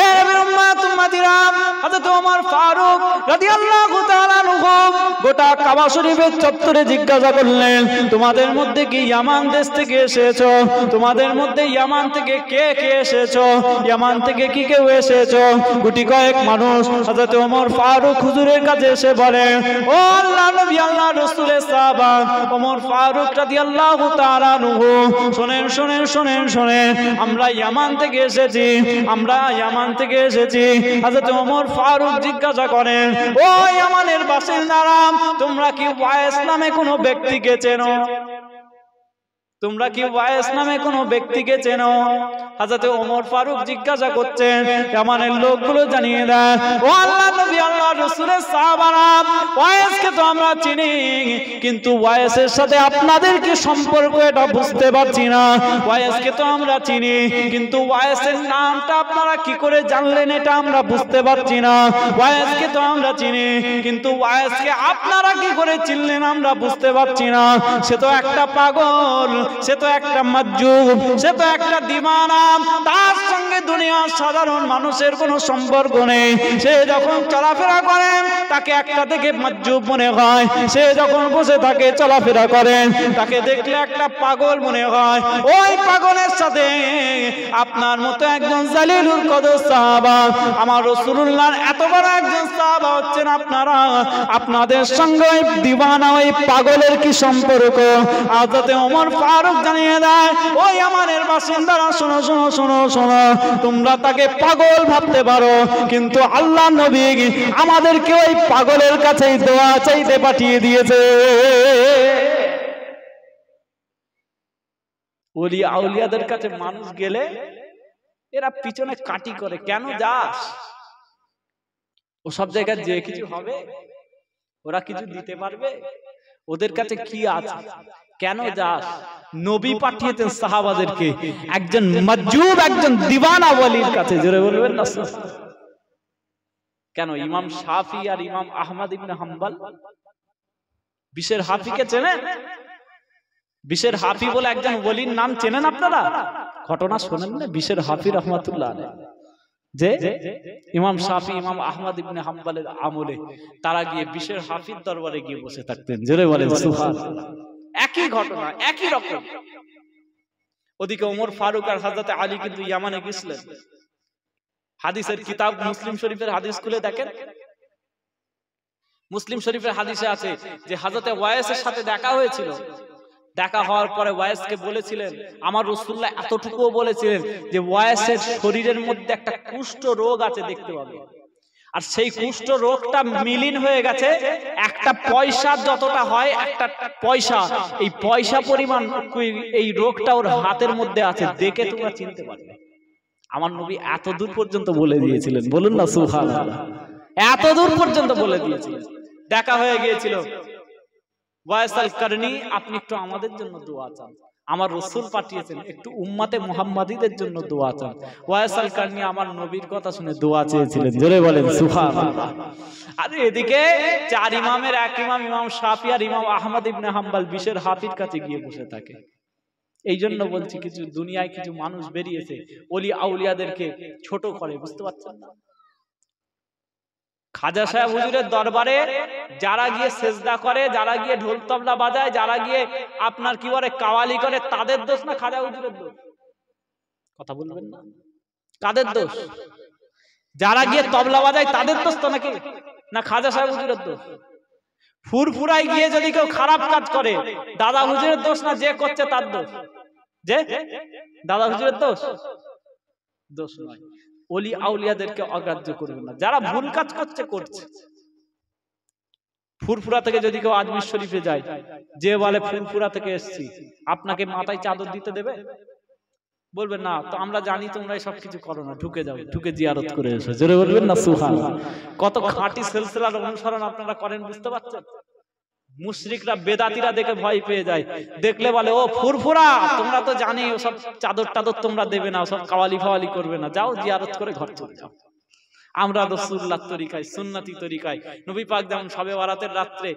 এ নবীর উম্মত উম্মতিরা, হযরত ওমর ফারুক রাদিয়াল্লাহু তাআলা আনহু গোটা কাবা শরীফের চত্বরে জিজ্ঞাসা করলেন, তোমাদের মধ্যে কি ইয়ামান দেশ থেকে এসেছো? তোমাদের মধ্যে ইয়ামান থেকে কে কে এসেছো? ইয়ামান থেকে কি কেউ এসেছো? গুটি কয়েক মানুষ হযরত ওমর ফারুক হুজুরের কাছে এসে বলে, ও আল্লাহ নবী আল্লাহ রাসূলের সাহাবা, সাহাবা ওমর ফারুক রাদিয়াল্লাহু তাআলা আনহু, শুনেন শুনেন শুনেন শুনেন, আমরা ইয়ামান থেকে এসেছি, আমরা ইয়ামান থেকে এসেছি। হযরত ওমর ফারুক জিজ্ঞাসা করেন, ও ইয়ামানের বাসিন্দারা, তোমরা কি ওয়াইস নামে কোনো ব্যক্তিকে চেনো? তোমরা কি ওয়াইস নামে কোনো ব্যক্তিকে চেনো? হযরত ওমর ফারুক জিজ্ঞাসা করছেন, ইয়ামানের লোকগুলো জানিয়ে দেন, ও আল্লাহর নবী, আল্লাহর রাসূলের সাহাবারা, ওয়াইসকে তো আমরা চিনি, কিন্তু ওয়াইসের সাথে আপনাদের কি সম্পর্ক এটা বুঝতে পারছি না। ওয়াইসকে তো আমরা চিনি, কিন্তু ওয়াইসের নামটা আপনারা কি করে জানলেন এটা আমরা বুঝতে পারছি না। ওয়াইসকে তো আমরা চিনি, কিন্তু ওয়াইসকে আপনারা কি করে চিনলেন আমরা বুঝতে পারছি না। সে তো একটা পাগল, সে তো একটা মাজুব, সে তো একটা দিওয়ানা, তার সঙ্গে দুনিয়ার সাধারণ মানুষের কোনো সম্পর্ক নেই। সে যখন চলাফেরা করেন তাকে একটা থেকে মাজুব মনে হয়, সে যখন বসে থাকে চলাফেরা করেন তাকে দেখলে একটা পাগল মনে হয়। ওই পাগলের সাথে আপনার মতো একজন জালিলুল কদর সাহাবা, আমার রাসূলুল্লাহর এত বড় একজন সাহাবা হচ্ছেন আপনারা, আপনাদের সঙ্গে ওই দিওয়ানা ওই পাগলের কি সম্পর্ক? হযরত ওমর ফারুক জানিয়ে দেয়, ওই আমাদের বাসিন্দারা, শোনো শোনো শোনো শোনো, তোমরা তাকে পাগল ভাবতে পারো, কিন্তু আল্লাহ নবী আমাদেরকে ওই পাগলের কাছেই দোয়া চাইতে পাঠিয়ে দিয়েছে। ওলি আউলিয়াদের কাছে মানুষ গেলে এরা পিছনে কাটি করে, কেন যাস? ও সব জায়গায় যে কিছু হবে, ওরা কিছু দিতে পারবে, ওদের কাছে কি আছে, কেন যাস? নবী পাঠিয়েছেন সাহাবাদেরকে একজন মাজুব, একজন দিওয়ানা ওলির কাছে। জোরে বলবেন না? কেন ইমাম শাফি আর ইমাম আহমদ ইবনে হাম্বল বিশের হাফিকে চেনেন? বিশের হাফি বলে একজন ওলির নাম চেনেন আপনারা? ঘটনা শোনেন না? বিশের হাফি রহমাতুল্লাহ আলাইহি, যে ইমাম শাফি ইমাম আহমদ ইবনে হাম্বলের আমলে তারা গিয়ে বিশের হাফির দরবারে গিয়ে বসে থাকতেন। জোরে বলেন সুবহানাল্লাহ। একই ঘটনা, একই রকম। ওদিকে ওমর ফারুক আর হযরত আলী কিন্তু ইয়ামানে গিয়েছিলেন। হাদিসের কিতাব মুসলিম শরীফের হাদিস খুলে দেখেন, মুসলিম শরীফের হাদিসে আছে যে হযরত ওয়াইসের সাথে দেখা হয়েছিল। দেখা হওয়ার পরে ওয়াইসকে বলেছিলেন, আমার রাসূলুল্লাহ এতটুকুও বলেছিলেন যে ওয়াইসের শরীরের মধ্যে একটা কুষ্ঠ রোগ আছে দেখতে পাবে, আর সেই কুষ্ঠ রোগটা মিলিন হয়ে গেছে, একটা পয়সা যতটা হয়, একটা পয়সা, এই পয়সা পরিমাণ এই রোগটা ওর হাতের মধ্যে আছে, দেখে তোমরা চিনতে পারবে। আমার নবী এত দূর পর্যন্ত বলে দিয়েছিলেন, বলুন না সুবহানাল্লাহ। এত দূর পর্যন্ত বলে দিয়েছিলেন। দেখা হয়ে গিয়েছিল, ওয়াইস আল কারনি, আপনি একটু আমাদের জন্য দোয়া চান, আমার রাসূল পাঠিয়েছেন, একটু উম্মতে মুহাম্মাদীদের জন্য দোয়া চান। ওয়াইস আল কারনি আমার নবীর কথা শুনে দোয়া চেয়েছিলেন। জোরে বলেন সুবহানাল্লাহ। আর এদিকে চার ইমামের এক ইমাম, ইমাম শাফি আর ইমাম আহমদ ইবনে হাম্বল বিশের হাফির কাছে গিয়ে বসে থাকে। এই জন্য বলছি, কিছু দুনিয়ায় কিছু মানুষ বেরিয়েছে ওলি আউলিয়াদেরকে ছোট করে, বুঝতে পারছেন না? খাজা সাহেব হুজুরের দরবারে যারা গিয়ে সেজদা করে, যারা গিয়ে ঢোল তবলা বাজায়, যারা গিয়ে আপনার কি বলে কাওয়ালি করে, তাদের দোষ না খাজা হুজুরের দোষ? কথা বলবেন না? কাদের দোষ? যারা গিয়ে তবলা বাজায় তাদের দোষ তো নাকি? না খাজা সাহেব হুজুরের দোষ? ফুরফুরাই গিয়ে যদি কেউ খারাপ কাজ করে, দাদা হুজুরের দোষ না, যে করছে তার দোষ? যে দাদা হুজুরের দোষ? দোষ নয়। ওলি আউলিয়াদেরকে অগ্রাহ্য করবেন না, যারা ভুল কাজ করছে। ফুরফুরা থেকে যদি কেউ আজমির শরীফে যায়, যে বলে ফুরফুরা থেকে এসেছি, আপনাকে মাথায় চাদর দিতে দেবে? বলবেন না, তো আমরা জানি তোমরা সব কিছু করো না, ঢুকে যাও, ঢুকে জিয়ারত করে এসো। জোরে বলবেন না সুবহানাল্লাহ। কত খাঁটি সিলসিলার অনুসরণ আপনারা করেন, বুঝতে পারছেন? মুশরিকরা বেদাতিরা দেখে ভয় পেয়ে যায়, দেখলে বলে ও ফুরফুরা, তোমরা তো জানি ওসব চাদর টাদর তোমরা দেবে না, ওসব কাওয়ালি ফাওয়ালি করবে না, যাও জিয়ারত করে ঘর চলে যাও। আমরা রাসূলুল্লাহর তরিকায়, সুন্নতি তরিকায়, নবী পাক যেমন শবে বরাতের রাত্রে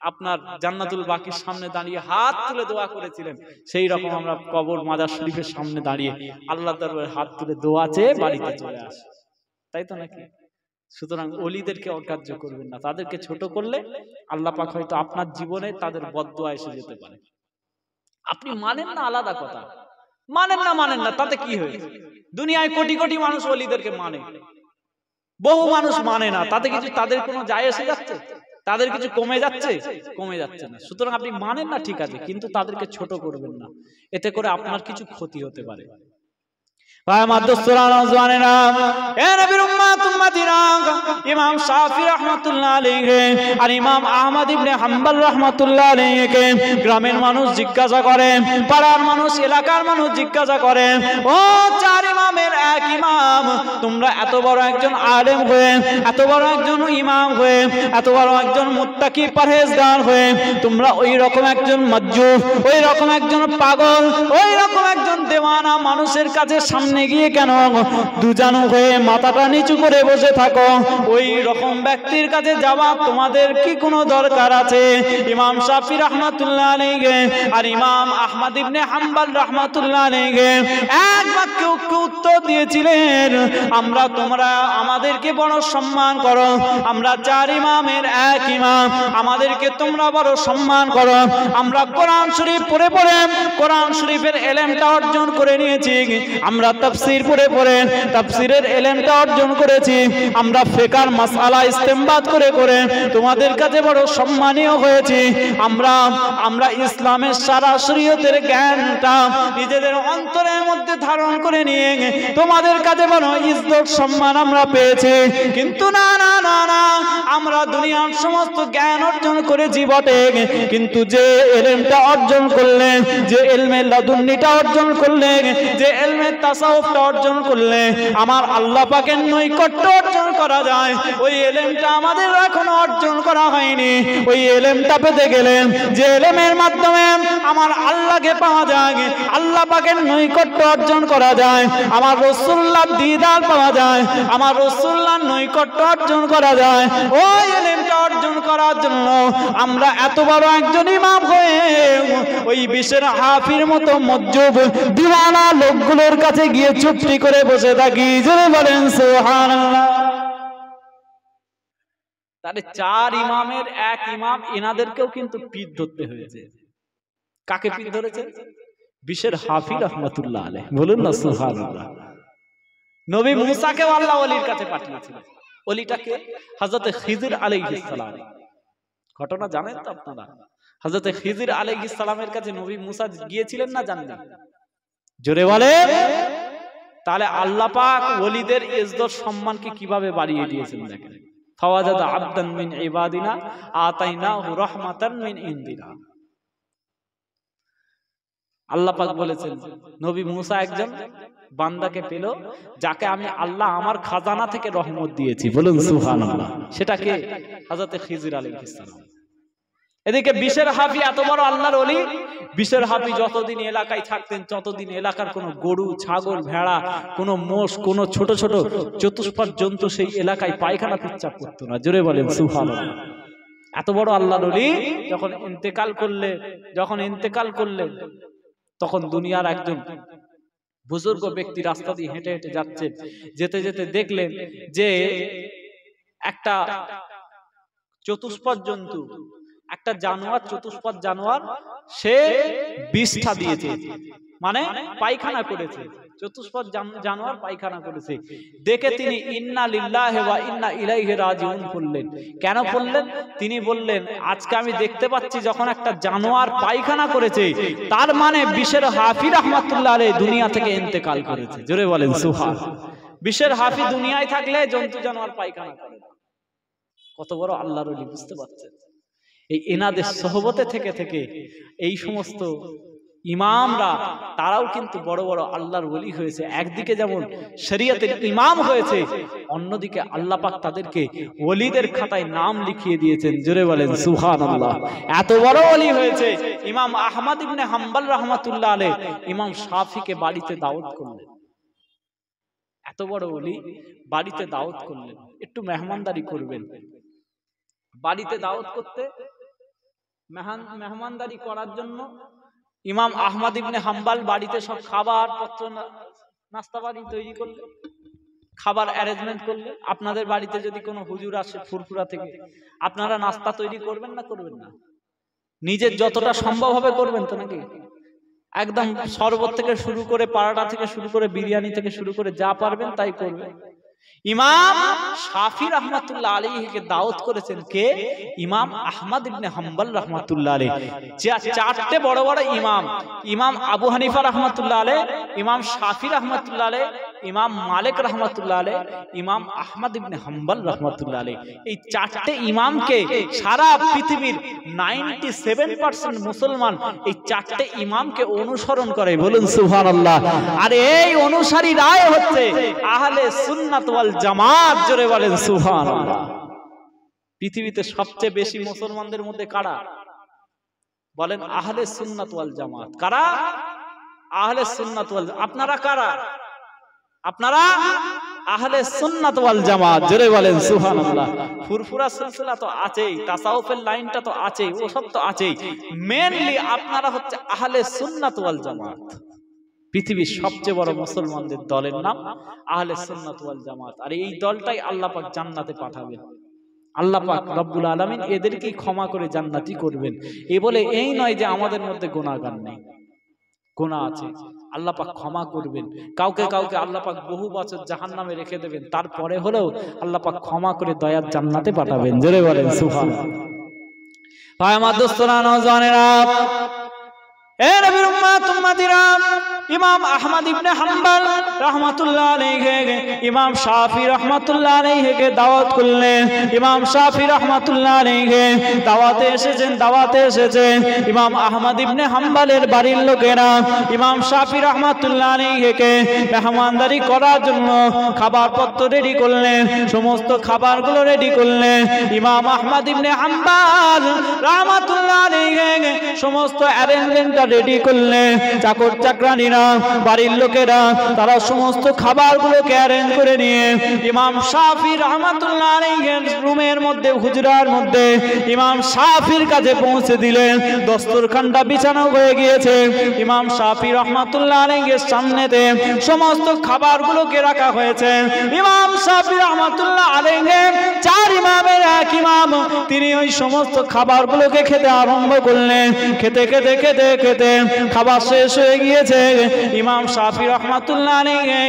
আপনার জান্নাতুল বাকির সামনে দাঁড়িয়ে হাত তুলে দোয়া করেছিলেন, সেই রকম আমরা কবর মাজার শরীফের সামনে দাঁড়িয়ে আল্লাহর দরবারে হাত তুলে দোয়া চেয়ে বাড়িতে চলে আসি, তাই তো নাকি? সুতরাং ওলিদেরকে অগ্রাহ্য করবেন না, তাদেরকে ছোট করলে আল্লাহ পাক হয়তো আপনার জীবনে তাদের বদদোয়া এসে যেতে পারে। আপনি মানেন না আলাদা কথা, মানেন না তাতে কি হয়েছে? দুনিয়ায় কোটি কোটি মানুষ ওলিদেরকে মানে, বহু মানুষ মানে না, তাতে কিছু তাদের কোনো যায় এসে যাচ্ছে? তাদের কিছু কমে যাচ্ছে? কমে যাচ্ছে না। সুতরাং আপনি মানেন না ঠিক আছে, কিন্তু তাদেরকে ছোট করবেন না, এতে করে আপনার কিছু ক্ষতি হতে পারে। ইমাম শাফি রাহমাতুল্লাহ আলাইহি আর ইমাম আহমদ ইবনে হাম্বল রাহমাতুল্লাহ আলাইহিকে গ্রামের মানুষ জিজ্ঞাসা করে, পাড়ার মানুষ, এলাকার মানুষ জিজ্ঞাসা করে, ও চার ইমামের এক ইমাম, তোমরা এত বড় একজন আলেম হয়ে, এত বড় একজন ইমাম হয়ে, এত বড় একজন মুত্তাকি পরহেজগার হয়ে, তোমরা ওই রকম একজন মজ্জুব, ওই রকম একজন পাগল, ওই রকম একজন দেওয়ানা মানুষের কাছে সামনে গিয়ে কেন দুজানু হয়ে মাথাটা নিচু করে বসে থাকো? ওই রকম ব্যক্তির কাছে যাওয়া তোমাদের কি কোনো দরকার আছে? ইমাম শাফি রাহমাতুল্লাহ আলাইহি আর ইমাম আহমদ ইবনে হাম্বল রাহমাতুল্লাহ আলাইহি এক বাক্যে উত্তর দিয়েছিলেন, আমরা তোমরা আমাদেরকে বড় সম্মান করো, আমরা চার ইমামের এক ইমাম, আমাদেরকে তোমরা বড় সম্মান করো। আমরা কোরআন শরীফ পড়ে পড়ে কোরআন শরীফের ইলমটা অর্জন করে নিয়েছি, আমরা তাফসীর পড়ে পড়ে তাফসীরের ইলমটা অর্জন করেছি, আমরা ফিকহের মাসআলা ইস্তেমবাদ করে করে তোমাদের কাছে বড় সম্মানীয় হয়েছি, আমরা ইসলামের সারা শরীয়তের জ্ঞানটা নিজেদের অন্তরের মধ্যে ধারণ করে নিয়ে তোমাদের কাছে বড় ইজ্জত সম্মান আমরা পেয়েছি। কিন্তু না না না না, আমরা দুনিয়ার সমস্ত জ্ঞান অর্জন করেছি বটে, কিন্তু যে ইলমটা অর্জন করলে, যে ইলমে লাদুন্নিটা অর্জন করলে, যে ইলমে তাসাউফটা অর্জন করলে আমার আল্লাহ পাকের নৈকট্য অর্জন করা যায়, ওই ইলমটা আমাদের এখনো অর্জন করা হয়নি। ওই ইলমটা পেতে গেলে, যে ইলমের মাধ্যমে আমার আল্লাহকে পাওয়া যায়, আল্লাহ পাকের নৈকট্য অর্জন করা যায়, আমার রাসূলুল্লাহর দিদার পাওয়া যায়, আমার রাসূলুল্লাহর নৈকট্য অর্জন করা যায়, ওই ইলমটা অর্জন করার জন্য আমরা এত বড় একজন ইমাম হয়ে ওই বিশ্বের হাফির মতো মজ্জুব দিওয়ানা লোকগুলোর কাছে গিয়ে চুপটি করে বসে থাকি। জোরে বলেন সুবহানাল্লাহ। তাহলে চার ইমামের এক ইমাম, এনাদেরকেও কিন্তু পিঠ ধরতে হয়েছে। কাকে পিঠ ধরেছে? বিশ্বের হাফি রাহমাতুল্লাহ আলাইহি। বলুন না সুবহানাল্লাহ। নবী মুসাকেও আল্লাহ ওলির কাছে পাঠিয়েছিলেন। ওলিটাকে হযরত খিজির আলাইহিস সালাম। ঘটনা জানেন তো আপনারা? হযরত খিজির আলাইহিস সালামের কাছে নবী মুসা গিয়েছিলেন না জানেন? জোরে বলেন। তাহলে আল্লাহ পাক ওলিদের ইজ্জত সম্মানকে কিভাবে বাড়িয়ে দিয়েছেন দেখেন। ফাওয়াজাদা আবদান মিন ইবাদিনা আতাইনাহু রাহমাতান মিন ইনদিনা। আল্লাহ পাক বলেছেন নবী মুসা একজন বান্দাকে পেল, যাকে আমি আল্লাহ আমার খাজানা থেকে রহমত দিয়েছি। বলুন সুবহানাল্লাহ। সেটাকে হযরত খিজির আলাইহিস সালাম। এদিকে বিশ্বের হাফি এত বড় আল্লাহর ওলি, বিশ্বের হাফি যতদিন এলাকায় থাকতেন ততদিন এলাকার কোনো গরু, ছাগল, ভেড়া, কোনো মোষ, কোনো ছোট ছোট চতুষ্পদ জন্তু সেই এলাকায় পায়খানা পিচ্চাপ করতো না। জোরে বলেন সুবহানাল্লাহ। এত বড় আল্লাহর ওলি যখন ইন্তেকাল করলেন তখন দুনিয়ার একজন বুজুর্গ ব্যক্তি রাস্তা দিয়ে হেঁটে হেঁটে যাচ্ছে, যেতে যেতে দেখলেন যে একটা চতুষ্পদ জন্তু, একটা জানোয়ার, চতুষ্পদ জানোয়ার, সে বিষ্ঠা দিয়েছে, মানে পায়খানা করেছে। চতুষ্পদ জানোয়ার পায়খানা করেছে দেখে তিনি ইন্না লিল্লাহি ওয়া ইন্না ইলাইহি রাজিউন বললেন। কেন বললেন? তিনি বললেন আজকে আমি দেখতে পাচ্ছি যখন একটা জানোয়ার পায়খানা করেছে, তার মানে বিশ্বের হাফি রাহমাতুল্লাহ আলাইহি দুনিয়া থেকে ইন্তেকাল করেছে। জোরে বলেন সুবহানাল্লাহ। বিশ্বের হাফি দুনিয়ায় থাকলে জন্তু জানোয়ার পায়খানা করে। কত বড় আল্লাহর ওলি, বুঝতে পারছেন? এই এনাদের সোহবতে থেকে থেকে এই সমস্ত ইমামরা তারাও কিন্তু বড় বড় আল্লাহর ওলি হয়েছে। একদিকে যেমন শরীয়তের ইমাম হয়েছে, অন্যদিকে আল্লাহ পাক তাদেরকে ওলিদের খাতায় নাম লিখিয়ে দিয়েছেন। জোরে বলেন সুবহানাল্লাহ। এত বড় ওলি হয়েছে। ইমাম আহমদ ইবনে হাম্বল রাহমাতুল্লাহ আলাইহি ইমাম শাফিকে বাড়িতে দাওয়াত করলেন। এত বড় ওলি বাড়িতে দাওয়াত করলেন, একটু মেহমানদারি করবেন। বাড়িতে দাওয়াত করতে মেহমানদারি করার জন্য ইমাম আহমদ ইবনে হাম্বল বাড়িতে সব খাবার পত্র, নাস্তা বাড়ি তৈরি করলেন, খাবার অ্যারেঞ্জমেন্ট করলেন। আপনাদের বাড়িতে যদি কোনো হুজুর আসে ফুরফুরা থেকে, আপনারা নাস্তা তৈরি করবেন না করবেন না? নিজের যতটা সম্ভব হবে করবেন তো নাকি? একদম শরবত থেকে শুরু করে, পারাটা থেকে শুরু করে, বিরিয়ানি থেকে শুরু করে যা পারবেন তাই করবেন। ইমাম শাফি রাহমাতুল্লাহ আলাইহিকে দাওয়াত করেছেন কে? ইমাম আহমদ ইবনে হাম্বল রাহমাতুল্লাহ আলাইহি। চারটে বড় বড় ইমাম, ইমাম আবু হানিফা রাহমাতুল্লাহ আলাইহি, ইমাম শাফি রাহমাতুল্লাহ আলাইহি, ইমাম মালিক রাহমাতুল্লাহ আলাইহি, ইমাম আহমদ ইবনে হাম্বল রাহমাতুল্লাহ আলাইহি। এই চারটে ইমামকে সারা পৃথিবীর 97% মুসলমান এই চারটে ইমামকে অনুসরণ করে, বলুন সুবহানাল্লাহ। আর এই অনুসারীরাই হচ্ছে আহলে সুন্নাত ওয়াল জামাত, জোরে বলেন সুবহানাল্লাহ। পৃথিবীতে সবচেয়ে বেশি মুসলমানদের মধ্যে কারা? বলেন আহলে সুন্নাত ওয়াল জামাত। কারা? আহলে সুন্নাত ওয়াল। আপনারা কারা? আপনারা আহলে সুন্নাত ওয়াল জামাত, জোরে বলেন সুবহানাল্লাহ। ফুরফুরা সিলসিলা তো আছেই, তাসাউফের লাইনটা তো আছেই, ওসব তো আছেই। মেইনলি আপনারা হচ্ছে আহলে সুন্নাত ওয়াল জামাত। পৃথিবীর সবচেয়ে বড় মুসলমানদের দলের নাম আহলে সুন্নাত ওয়াল জামাত। আর এই দলটাই আল্লাহ পাক জান্নাতে পাঠাবেন। আল্লাহ পাক রব্বুল আলামিন এদেরকে ক্ষমা করে জান্নাতি করবেন। এই বলে এই নয় যে আমাদের মধ্যে গুনাহগার নেই, গুনাহ আছে, আল্লাহ পাক ক্ষমা করবেন। কাউকে কাউকে আল্লাহ পাক বহু বছর জাহান্নামে রেখে দেবেন, তারপরে হলেও আল্লাহ পাক ক্ষমা করে দয়ার জান্নাতে পাঠাবেন, জোরে বলেন সুবহানাল্লাহ। ভাই আমার দোস্তরা, নওজওয়ানেরা, এ নবীর উম্মত উম্মতিরা, ইমাম আহমদ ইবনে হাম্বল রাহমাতুল্লাহ আলাইহি ইমাম শাফি রাহমাতুল্লাহ আলাইহিকে দাওয়াত করলেন। ইমাম শাফি রাহমাতুল্লাহ আলাইহি দাওয়াতে এসেছেন ইমাম আহমদ ইবনে হাম্বলের বাড়ির লোকেরা ইমাম শাফি রাহমাতুল্লাহ আলাইহিকে মেহমানদারি করার জন্য খাবারপত্র রেডি করলেন। সমস্ত খাবারগুলো রেডি করলেন। ইমাম আহমদ ইবনে হাম্বল রাহমাতুল্লাহ আলাইহি সমস্ত অ্যারেঞ্জমেন্টটা রেডি করলেন। চাকর চাকরানীরা, বাড়ির লোকেরা, তারা সমস্ত খাবারগুলোকে অ্যারেঞ্জ করে নিয়ে ইমাম শাফি রাহমাতুল্লাহ আলাইহির রুমের মধ্যে, হুজরার মধ্যে ইমাম শাফির কাছে পৌঁছে দিলেন। দস্তরখানটা বিছানো হয়ে গিয়েছে। ইমাম শাফি রাহমাতুল্লাহ আলাইহির সামনেতে সমস্ত খাবারগুলোকে রাখা হয়েছে। ইমাম শাফি রাহমাতুল্লাহ আলাইহি চার ইমামের এক ইমাম, তিনি ওই সমস্ত খাবারগুলোকে খেতে আরম্ভ করলেন। খেতে খেতে খেতে খেতে খাবার শেষ হয়ে গিয়েছে। ইমাম শাফি রাহমাতুল্লাহ আলাইহি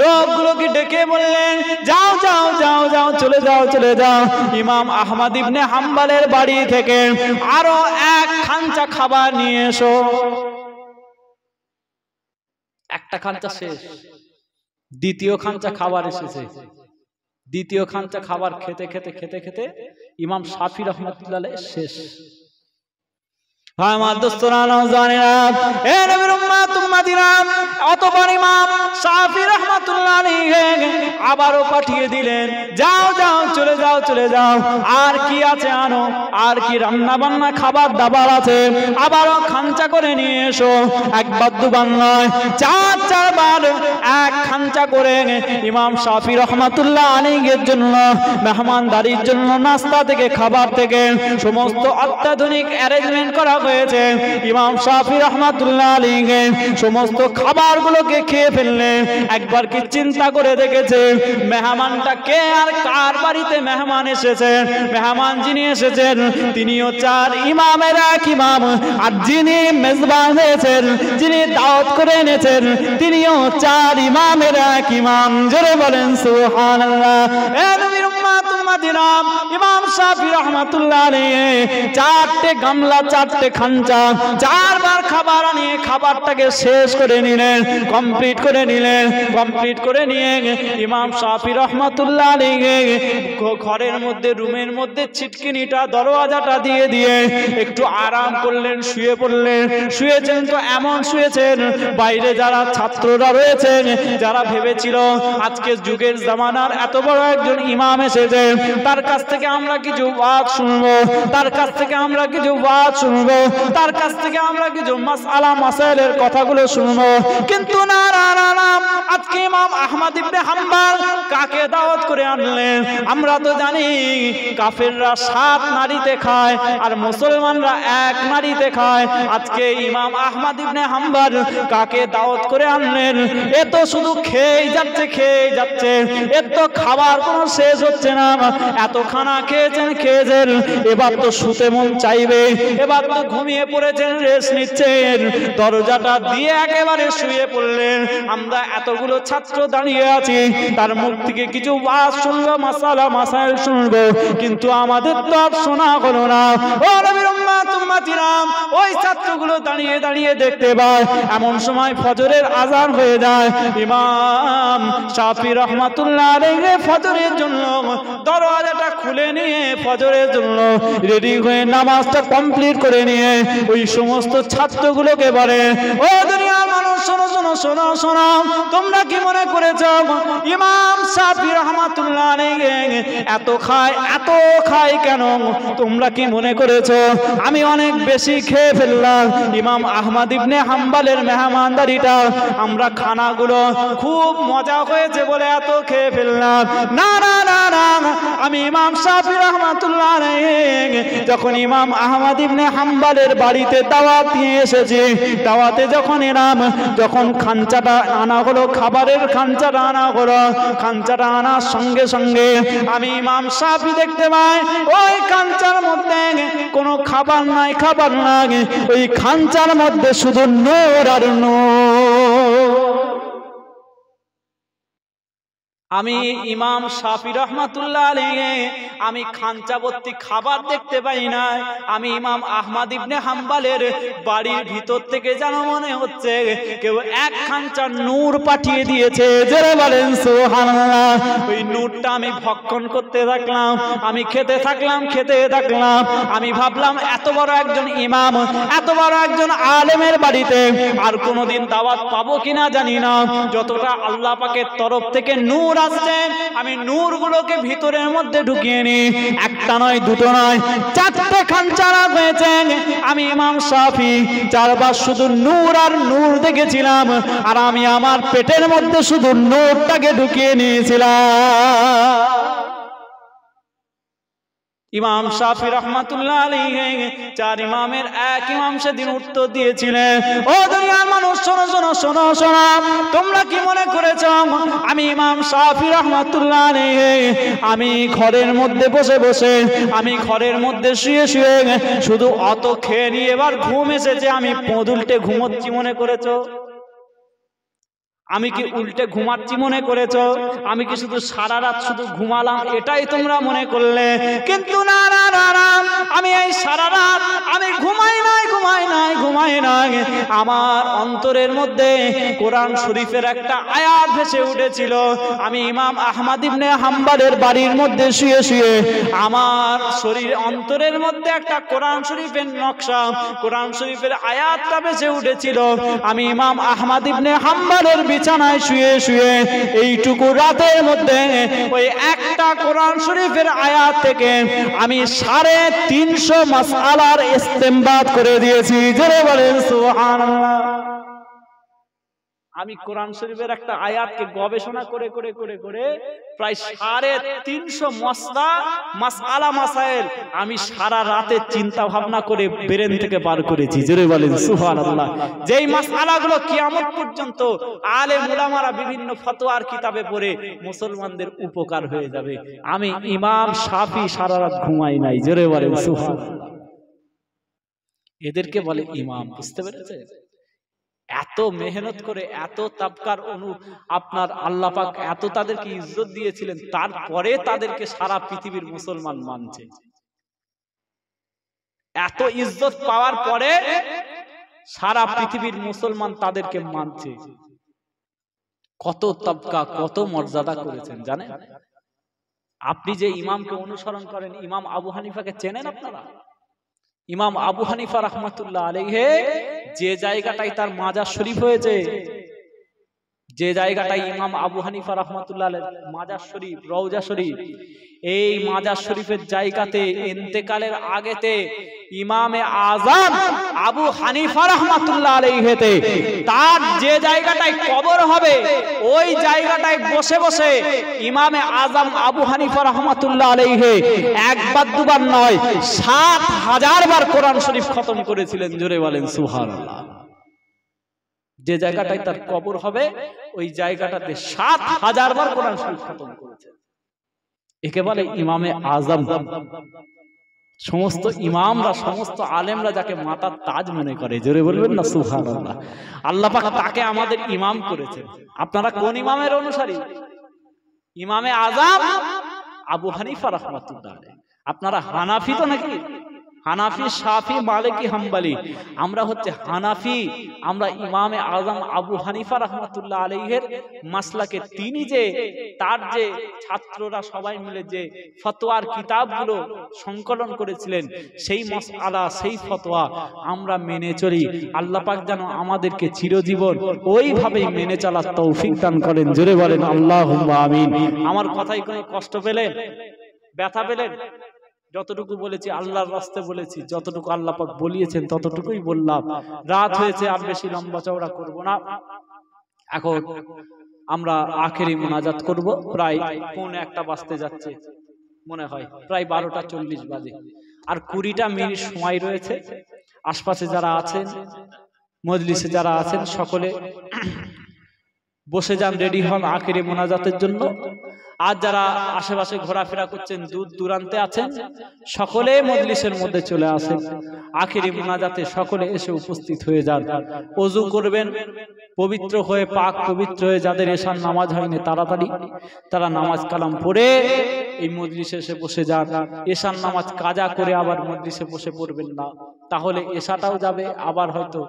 লোকগুলোকে ডেকে বললেন, যাও যাও যাও যাও, চলে যাও চলে যাও, ইমাম আহমদ ইবনে হাম্বলের বাড়ি থেকে আরো এক খাঞ্চা খাবার নিয়ে এসো। একটা খাঞ্চা শেষ, দ্বিতীয় খাঞ্চা খাবার এসেছে। দ্বিতীয় খাঞ্চা খাবার খেতে খেতে খেতে খেতে ইমাম শাফি রাহমাতুল্লাহ আলাইহি শেষ। আমার দোস্তরা, নওজওয়ানেরা, এ নবীর উম্মত উম্মতিরা, অতঃপর ইমাম শাফি রাহমাতুল্লাহ আলাইহি আবারও পাঠিয়ে দিলেন, যাও যাও, চলে যাও চলে যাও, আর কি আছে আনো, আর কি রান্না বান্না খাবার দাবার আছে, আবারও খাঞ্চা করে নিয়ে এসো। একবার দুবার নয়, চারবার এক খাঞ্চা করে ইমাম শাফি রাহমাতুল্লাহ আলাইহির জন্য, মেহমানদারির জন্য, নাস্তা থেকে খাবার থেকে সমস্ত অত্যাধুনিক অ্যারেঞ্জমেন্ট করা হয়েছে। ইমাম শাফি রাহমাতুল্লাহ আলাইহি সমস্ত খাবারগুলোকে খেয়ে ফেললেন। একবার কি চিন্তা করে দেখেছে মেহমানটা কে আর কার বাড়িতে মেহমান এসেছে? মেহমান যিনি এসেছেন তিনিও চার ইমামের এক ইমাম, আর যিনি মেজবান হয়েছেন, যিনি দাওয়াত করে এনেছেন, তিনিও চার ইমামের এক ইমাম। জোরে বলেন সুবহানাল্লাহ। এ নবীর উম্মত উম্মতিরা, ইমাম শাফি রাহমাতুল্লাহ আলাইহি চারটে গামলা, চারটে খাঞ্চা, চারবার খাবার আনিয়ে খাবারটাকে শেষ করে নিলেন, কমপ্লিট করে নিলেন। কমপ্লিট করে নিয়ে ইমাম শাফি রাহমাতুল্লাহ আলাইহি ঘরের মধ্যে, রুমের মধ্যে ছিটকিনিটা, দরওয়াজাটা দিয়ে দিয়ে একটু আরাম করলেন, শুয়ে পড়লেন। শুয়েছেন তো এমন শুয়েছেন, বাইরে যারা ছাত্ররা রয়েছেন, যারা ভেবেছিল আজকে যুগের জামানার এত বড় একজন ইমাম এসেছে, তার কাছ থেকে আমরা কিছু ওয়াজ শুনবো, তার কাছ থেকে আমরা কিছু ওয়াজ শুনবো, তার কাছ থেকে আমরা কিছু মাসআলা মাসাইলের কথাগুলো শুনবো। কিন্তু না না না না, আজকে ইমাম আহমদ ইবনে হাম্বল কাকে দাওয়াত করে আনলেন? আমরা তো জানি কাফেররা 7 নারীতে খায় আর মুসলমানরা 1 নারীতে খায়। আজকে ইমাম আহমদ ইবনে হাম্বল কাকে দাওয়াত করে আনলেন? এ তো শুধু খেয়েই যাচ্ছে, খেয়েই যাচ্ছে, এর তো খাবার কোনো শেষ হচ্ছে না। এত খানা খেয়েছেন, এবার তো শুতে মন চাইবে, এবার তো ঘুমিয়ে পড়েছেন, রেস্ট নিচ্ছে, দিয়েছেন, দরজাটা দিয়ে একেবারে শুয়ে পড়লেন। আমরা এতগুলো ছাত্র দাঁড়িয়ে আছি, তার মুখ থেকে কিছু ওয়াজ শুনবো, মাসালা মাসাইল শুনবো, কিন্তু আমাদের তো আর শোনা হলো না। ও নবীর উম্মত উম্মতিরাম, ওই ছাত্রগুলো দাঁড়িয়ে দাঁড়িয়ে দেখতে পায়। এমন সময় ফজরের আজান হয়ে যায়। ইমাম শাফি রহমাতুল্লাহ আলাইহি ফজরের জন্য দরওয়াজাটা খুলে নিয়ে ফজরের জন্য রেডি হয়ে নামাজটা কমপ্লিট করে নিয়ে ওই সমস্ত ছাত্রগুলোকে বলে, ও দুনিয়ার মানুষ শোনো শোনো শোনো শোনো, তোমরা কি মনে করেছো ইমাম শাফি রহমাতুল্লাহ আলাইহি এত খায় কেন? তোমরা কি মনে করেছো আমি অনেক বেশি খেয়ে ফেললাম? ইমাম আহমদ ইবনে হাম্বলের মেহমানদারিটা, আমরা খানাগুলো খুব মজা হয়েছে বলে এত খেয়ে ফেললাম। না না না না, আমি ইমাম শাফি রহমাতুল্লাহ আলাইহি যখন ইমাম আহমদ ইবনে হাম্বলের বাড়িতে দাওয়াত নিয়ে এসেছি, দাওয়াতে যখন এলাম, যখন খাঞ্চাটা আনা হলো, খাবারের খাঞ্চাটা আনা হলো, খাঞ্চাটা আনার সঙ্গে সঙ্গে আমি ইমাম শাফি দেখতে পাই ওই খাঞ্চার মধ্যে কোনো খাবার নাই, ওই খাঞ্চার মধ্যে শুধু নূর আর নূর। আমি ইমাম শাফি রহমাতুল্লাহ আলাইহি আমি খাঞ্চাবর্তী খাবার দেখতে পাই না। আমি ইমাম আহমদ ইবনে হাম্বলের বাড়ির ভিতর থেকে যেন মনে হচ্ছে কেউ এক খাঞ্চা নূর পাঠিয়ে দিয়েছে। জোরে বলেন সুবহানাল্লাহ। ওই নূরটা আমি ভক্ষণ করতে থাকলাম, আমি খেতে থাকলাম। আমি ভাবলাম এত বড় একজন ইমাম, এত বড় একজন আলেমের বাড়িতে আর কোনোদিন দাওয়াত পাবো কিনা জানি না। যতটা আল্লাহ পাকের তরফ থেকে নূর আসছে, আমি নূরগুলোকে ভিতরের মধ্যে ঢুকিয়ে নি। একটা নয়, দুটো নয়, 4টে খাঞ্চা হয়েছে। আমি ইমাম শাফি চারবার শুধু নূর আর নূর দেখেছিলাম, আর আমি আমার পেটের মধ্যে শুধু নূরটাকে ঢুকিয়ে নিয়েছিলাম। ইমাম শাফি রহমাতুল্লাহ আলাইহি 4 ইমামের এক ইমাম সেদিন উত্তর দিয়েছিলেন, ও দুনিয়ার মানুষ শোনো শোনো শোনো শোনো, তোমরা কি মনে করেছো আমি ইমাম শাফি রহমাতুল্লাহ আলাইহি আমি ঘরের মধ্যে বসে আমি ঘরের মধ্যে শুয়ে শুধু অত খেয়ে নিয়ে এবার ঘুম এসেছে, আমি উল্টে ঘুমোচ্ছি মনে করেছো? আমি কি উল্টে ঘুমাচ্ছি মনে করেছো? আমি কি শুধু সারা রাত শুধু ঘুমালাম এটাই তোমরা মনে করলে? কিন্তু না না না না, আমি এই সারা রাত আমি ঘুমাই নাই। আমার অন্তরের মধ্যে কোরআন শরীফের একটা আয়াত ভেসে উঠেছিল। আমি ইমাম আহমদ ইবনে হাম্বলের বাড়ির মধ্যে শুয়ে আমার শরীর অন্তরের মধ্যে একটা কোরআন শরীফের নকশা, কোরআন শরীফের আয়াতটা ভেসে উঠেছিল। আমি ইমাম আহমদ ইবনে হাম্বলের বিছানায় শুয়ে এইটুকু রাতের মধ্যে ওই একটা কোরআন শরীফের আয়াত থেকে আমি 350 মাসআলার ইস্তেমবাদ করে দিয়েছি। জোরে বলেন সুবহানাল্লাহ। আমি কোরআন শরীফের একটা আয়াতকে গবেষণা করে প্রায় 350 মাসআলা মাসাইল আমি সারা রাতে চিন্তা ভাবনা করে ব্রেন থেকে বার করেছি। জোরে বলেন সুবহানাল্লাহ। যেই মাসআলাগুলো কিয়ামত পর্যন্ত আলেম উলামারা বিভিন্ন ফতোয়ার কিতাবে পড়ে মুসলমানদের উপকার হয়ে যাবে। আমি ইমাম শাফি সারা রাত ঘুমাই নাই। জোরে বলেন সুবহানাল্লাহ। এদেরকে বলে ইমাম। বুঝতে পেরেছে? এত মেহনত করে এত তাবকার আপনার আল্লাহ পাক এত তাদেরকে ইজ্জত দিয়েছিলেন, তারপরে তাদেরকে সারা পৃথিবীর মুসলমান মানছে। এত ইজ্জত পাওয়ার পরে সারা পৃথিবীর মুসলমান তাদেরকে মানছে। কত তাবকা, কত মর্যাদা করেছেন জানেন? আপনি যে ইমামকে অনুসরণ করেন, ইমাম আবু হানিফাকে চেনেন আপনারা? ইমাম আবু হানিফা রাহমাতুল্লাহ আলাইহি যে জায়গাটায় তার মাজার শরীফ হয়েছে, যে জায়গাটায় ইমাম আবু হানিফা রাহমাতুল্লাহ আলাইহি মাজার শরীফ, রওজা শরীফ, এই মাজার শরীফের জায়গাতে ইন্তেকালের আগেতে ইমামে আজম আবু হানিফা রাহমাতুল্লাহ আলাইহিতে তার যে জায়গাটায় কবর হবে ওই জায়গাটায় বসে ইমামে আজম আবু হানিফা রাহমাতুল্লাহ আলাইহি একবার দুবার নয় 7000 বার কোরআন শরীফ খতম করেছিলেন। জোরে বলেন সুবহানাল্লাহ। যে জায়গাটায় তার কবর হবে ওই জায়গাটাতে 7000 বার কোরআন শরীফ খতম করেছেন। একে বলে ইমামে আজম। সমস্ত ইমামরা, সমস্ত আলেমরা যাকে মাথার তাজ মনে করে, জোরে বলবেন না সুবহানাল্লাহ। আল্লাহ পাক তাকে আমাদের ইমাম করেছেন। আপনারা কোন ইমামের অনুসারী? ইমামে আযম আবু হানিফা রাহমাতুল্লাহ আলাইহি। আপনারা হানাফি তো নাকি? হানাফি, শাফি, মালিকি, হাম্বলি। আমরা হচ্ছে হানাফি। আমরা ইমামে আযম আবু হানিফা রাহমাতুল্লাহ আলাইহির মাসলাকে, তিনি যে তার যে ছাত্ররা সবাই মিলে যে ফতোয়ার কিতাবগুলো সংকলন করেছিলেন, সেই মাসআলা, সেই ফতোয়া আমরা মেনে চলি। আল্লাহ পাক যেন আমাদেরকে চিরজীবন ওইভাবেই মেনে চলার তৌফিক দান করেন। জোরে বলেন আল্লাহুম্মা আমিন। আমার কথায় কোনো কষ্ট পেলেন, ব্যথা পেলেন? যতটুকু বলেছি আল্লাহর রাস্তায় বলেছি, যতটুকু আল্লাহ পাক বলিয়েছেন ততটুকুই বললাম। রাত হয়েছে, আর বেশি লম্বা চওড়া করব না। এখন আমরা আখেরি মুনাজাত করব। প্রায় 1:45 বাজতে যাচ্ছে মনে হয়, প্রায় 12:40 বাজে, আর 20টা মিনিট সময় রয়েছে। আশপাশে যারা আছেন, মজলিসে যারা আছেন, সকলে বসে যান, রেডি হন আখেরি মুনাজাতের জন্য। আর যারা আশেপাশে ঘোরাফেরা করছেন, দূর দূরান্তে আছেন, সকলে মজলিসের মধ্যে চলে আসেন। আখেরি মুনাজাতে সকলে এসে উপস্থিত হয়ে যান। ওযু করবেন, পবিত্র হয়ে, পাক পবিত্র হয়ে, যাদের এশার নামাজ হয়নি তাড়াতাড়ি তারা নামাজ কালাম পড়ে এই মজলিসে এসে বসে যান। এশার নামাজ কাজা করে আবার মজলিসে বসে পড়বেন না, তাহলে এশাটাও যাবে, আবার হয়তো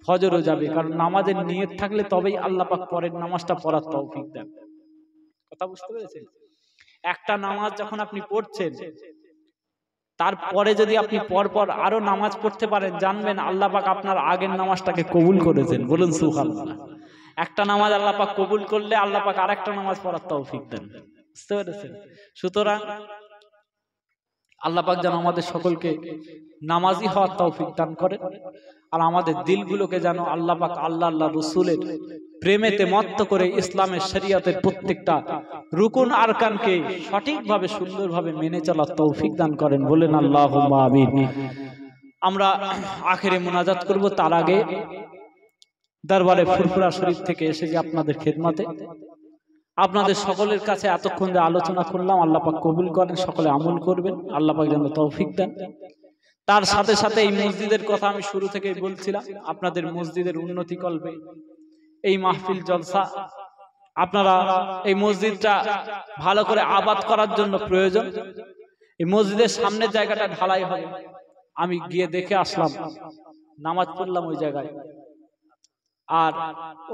ফজরও যাবে। কারণ নামাজের নিয়ত থাকলে তবেই আল্লাহ পাক পরের নামাজটা পড়ার তৌফিক দেন। কথা বুঝতে পেরেছেন? একটা নামাজ যখন আপনি পড়ছেন, তারপরে যদি আপনি পরপর আরো নামাজ পড়তে পারেন, জানবেন আল্লাহ পাক আপনার আগের নামাজটাকে কবুল করেছেন। বলুন সুবহানাল্লাহ। একটা নামাজ আল্লাহ পাক কবুল করলে আল্লাহ পাক আরেকটা নামাজ পড়ার তৌফিক দেন। বুঝতে পেরেছেন? সুতরাং আল্লাহ পাক যেন আমাদের সকলকে নামাজি হওয়ার তৌফিক দান করেন, আর আমাদের দিলগুলোকে যেন আল্লাহ পাক আল্লাহ রাসূলের প্রেমেতে মত্ত করে ইসলামের শরীয়তের প্রত্যেকটা রুকুন আরকানকে সঠিকভাবে, সুন্দরভাবে মেনে চলার তৌফিক দান করেন। বলেন আল্লাহুম্মা আমিন। আমরা আখেরে মুনাজাত করব। তার আগে দরবারে ফুরফুরা শরীফ থেকে এসেছি আপনাদের খেদমতে। আপনাদের সকলের কাছে এতক্ষণ যে আলোচনা করলাম আল্লাহ পাক কবুল করেন, সকলে আমল করবেন, আল্লাহ পাক যেন তৌফিক দেন। তার সাথে সাথে এই মসজিদের কথা আমি শুরু থেকেই বলছিলাম, আপনাদের মসজিদের উন্নতি কল্পে এই মাহফিল জলসা, আপনারা এই মসজিদটা ভালো করে আবাদ করার জন্য প্রয়োজন। এই মসজিদের সামনের জায়গাটা ঢালাই হবে। আমি গিয়ে দেখে আসলাম, নামাজ পড়লাম ওই জায়গায়, আর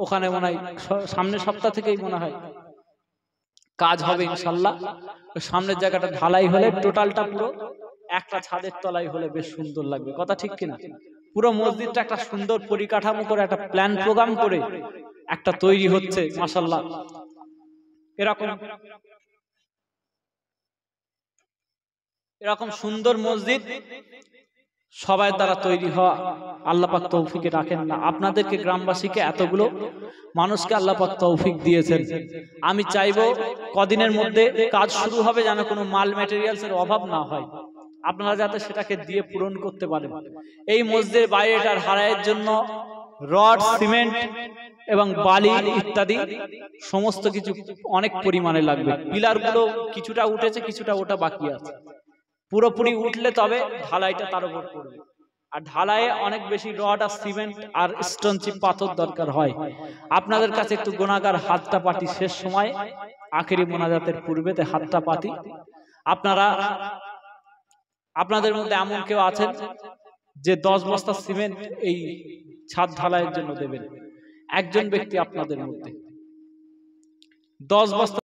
ওখানে মনে হয় সামনের সপ্তাহ থেকেই মনে হয় কাজ হবে ইনশাল্লাহ। সামনের জায়গাটা ঢালাই হলে টোটালটা পুরো একটা ছাদের তলায় হলে বেশ সুন্দর লাগবে। কথা ঠিক কিনা? পুরো মসজিদটা একটা সুন্দর পরিকাঠামো করে, একটা প্ল্যান প্রোগ্রাম করে একটা তৈরি হচ্ছে মাশাআল্লাহ। এরকম সুন্দর মসজিদ সবার দ্বারা তৈরি হওয়া আল্লাহ পাক তৌফিকে রাখেন না। আপনাদেরকে গ্রামবাসীকে, এতগুলো মানুষকে আল্লাহ পাক তৌফিক দিয়েছেন। আমি চাইবো কদিনের মধ্যে কাজ শুরু হবে, যেন কোনো মাল ম্যাটেরিয়ালস এর অভাব না হয়, আপনারা যাতে সেটাকে দিয়ে পূরণ করতে পারেন। এই মসজিদের বাইরেটার ঢালাইয়ের জন্য রড, সিমেন্ট এবং বালি ইত্যাদি সমস্ত কিছু অনেক পরিমাণে লাগবে। পিলারগুলো কিছুটা উঠেছে, কিছুটা ওটা বাকি আছে। পুরোপুরি উঠলে তবে ঢালাইটা তার উপর পড়বে। আর ঢালাইয়ে অনেক বেশি রড আর সিমেন্ট আর স্টোন চিপ পাথর দরকার হয়। আপনাদের কাছে একটু গুনাহগার হাতটা পাতি, শেষ সময় আখেরি মোনাজাতের পূর্বেতে হাতটা পাতি। আপনাদের মধ্যে এমন কেউ আছেন যে 10 বস্তা সিমেন্ট এই ছাদ ঢালাইয়ের জন্য দেবেন? একজন ব্যক্তি আপনাদের মধ্যে 10 বস্তা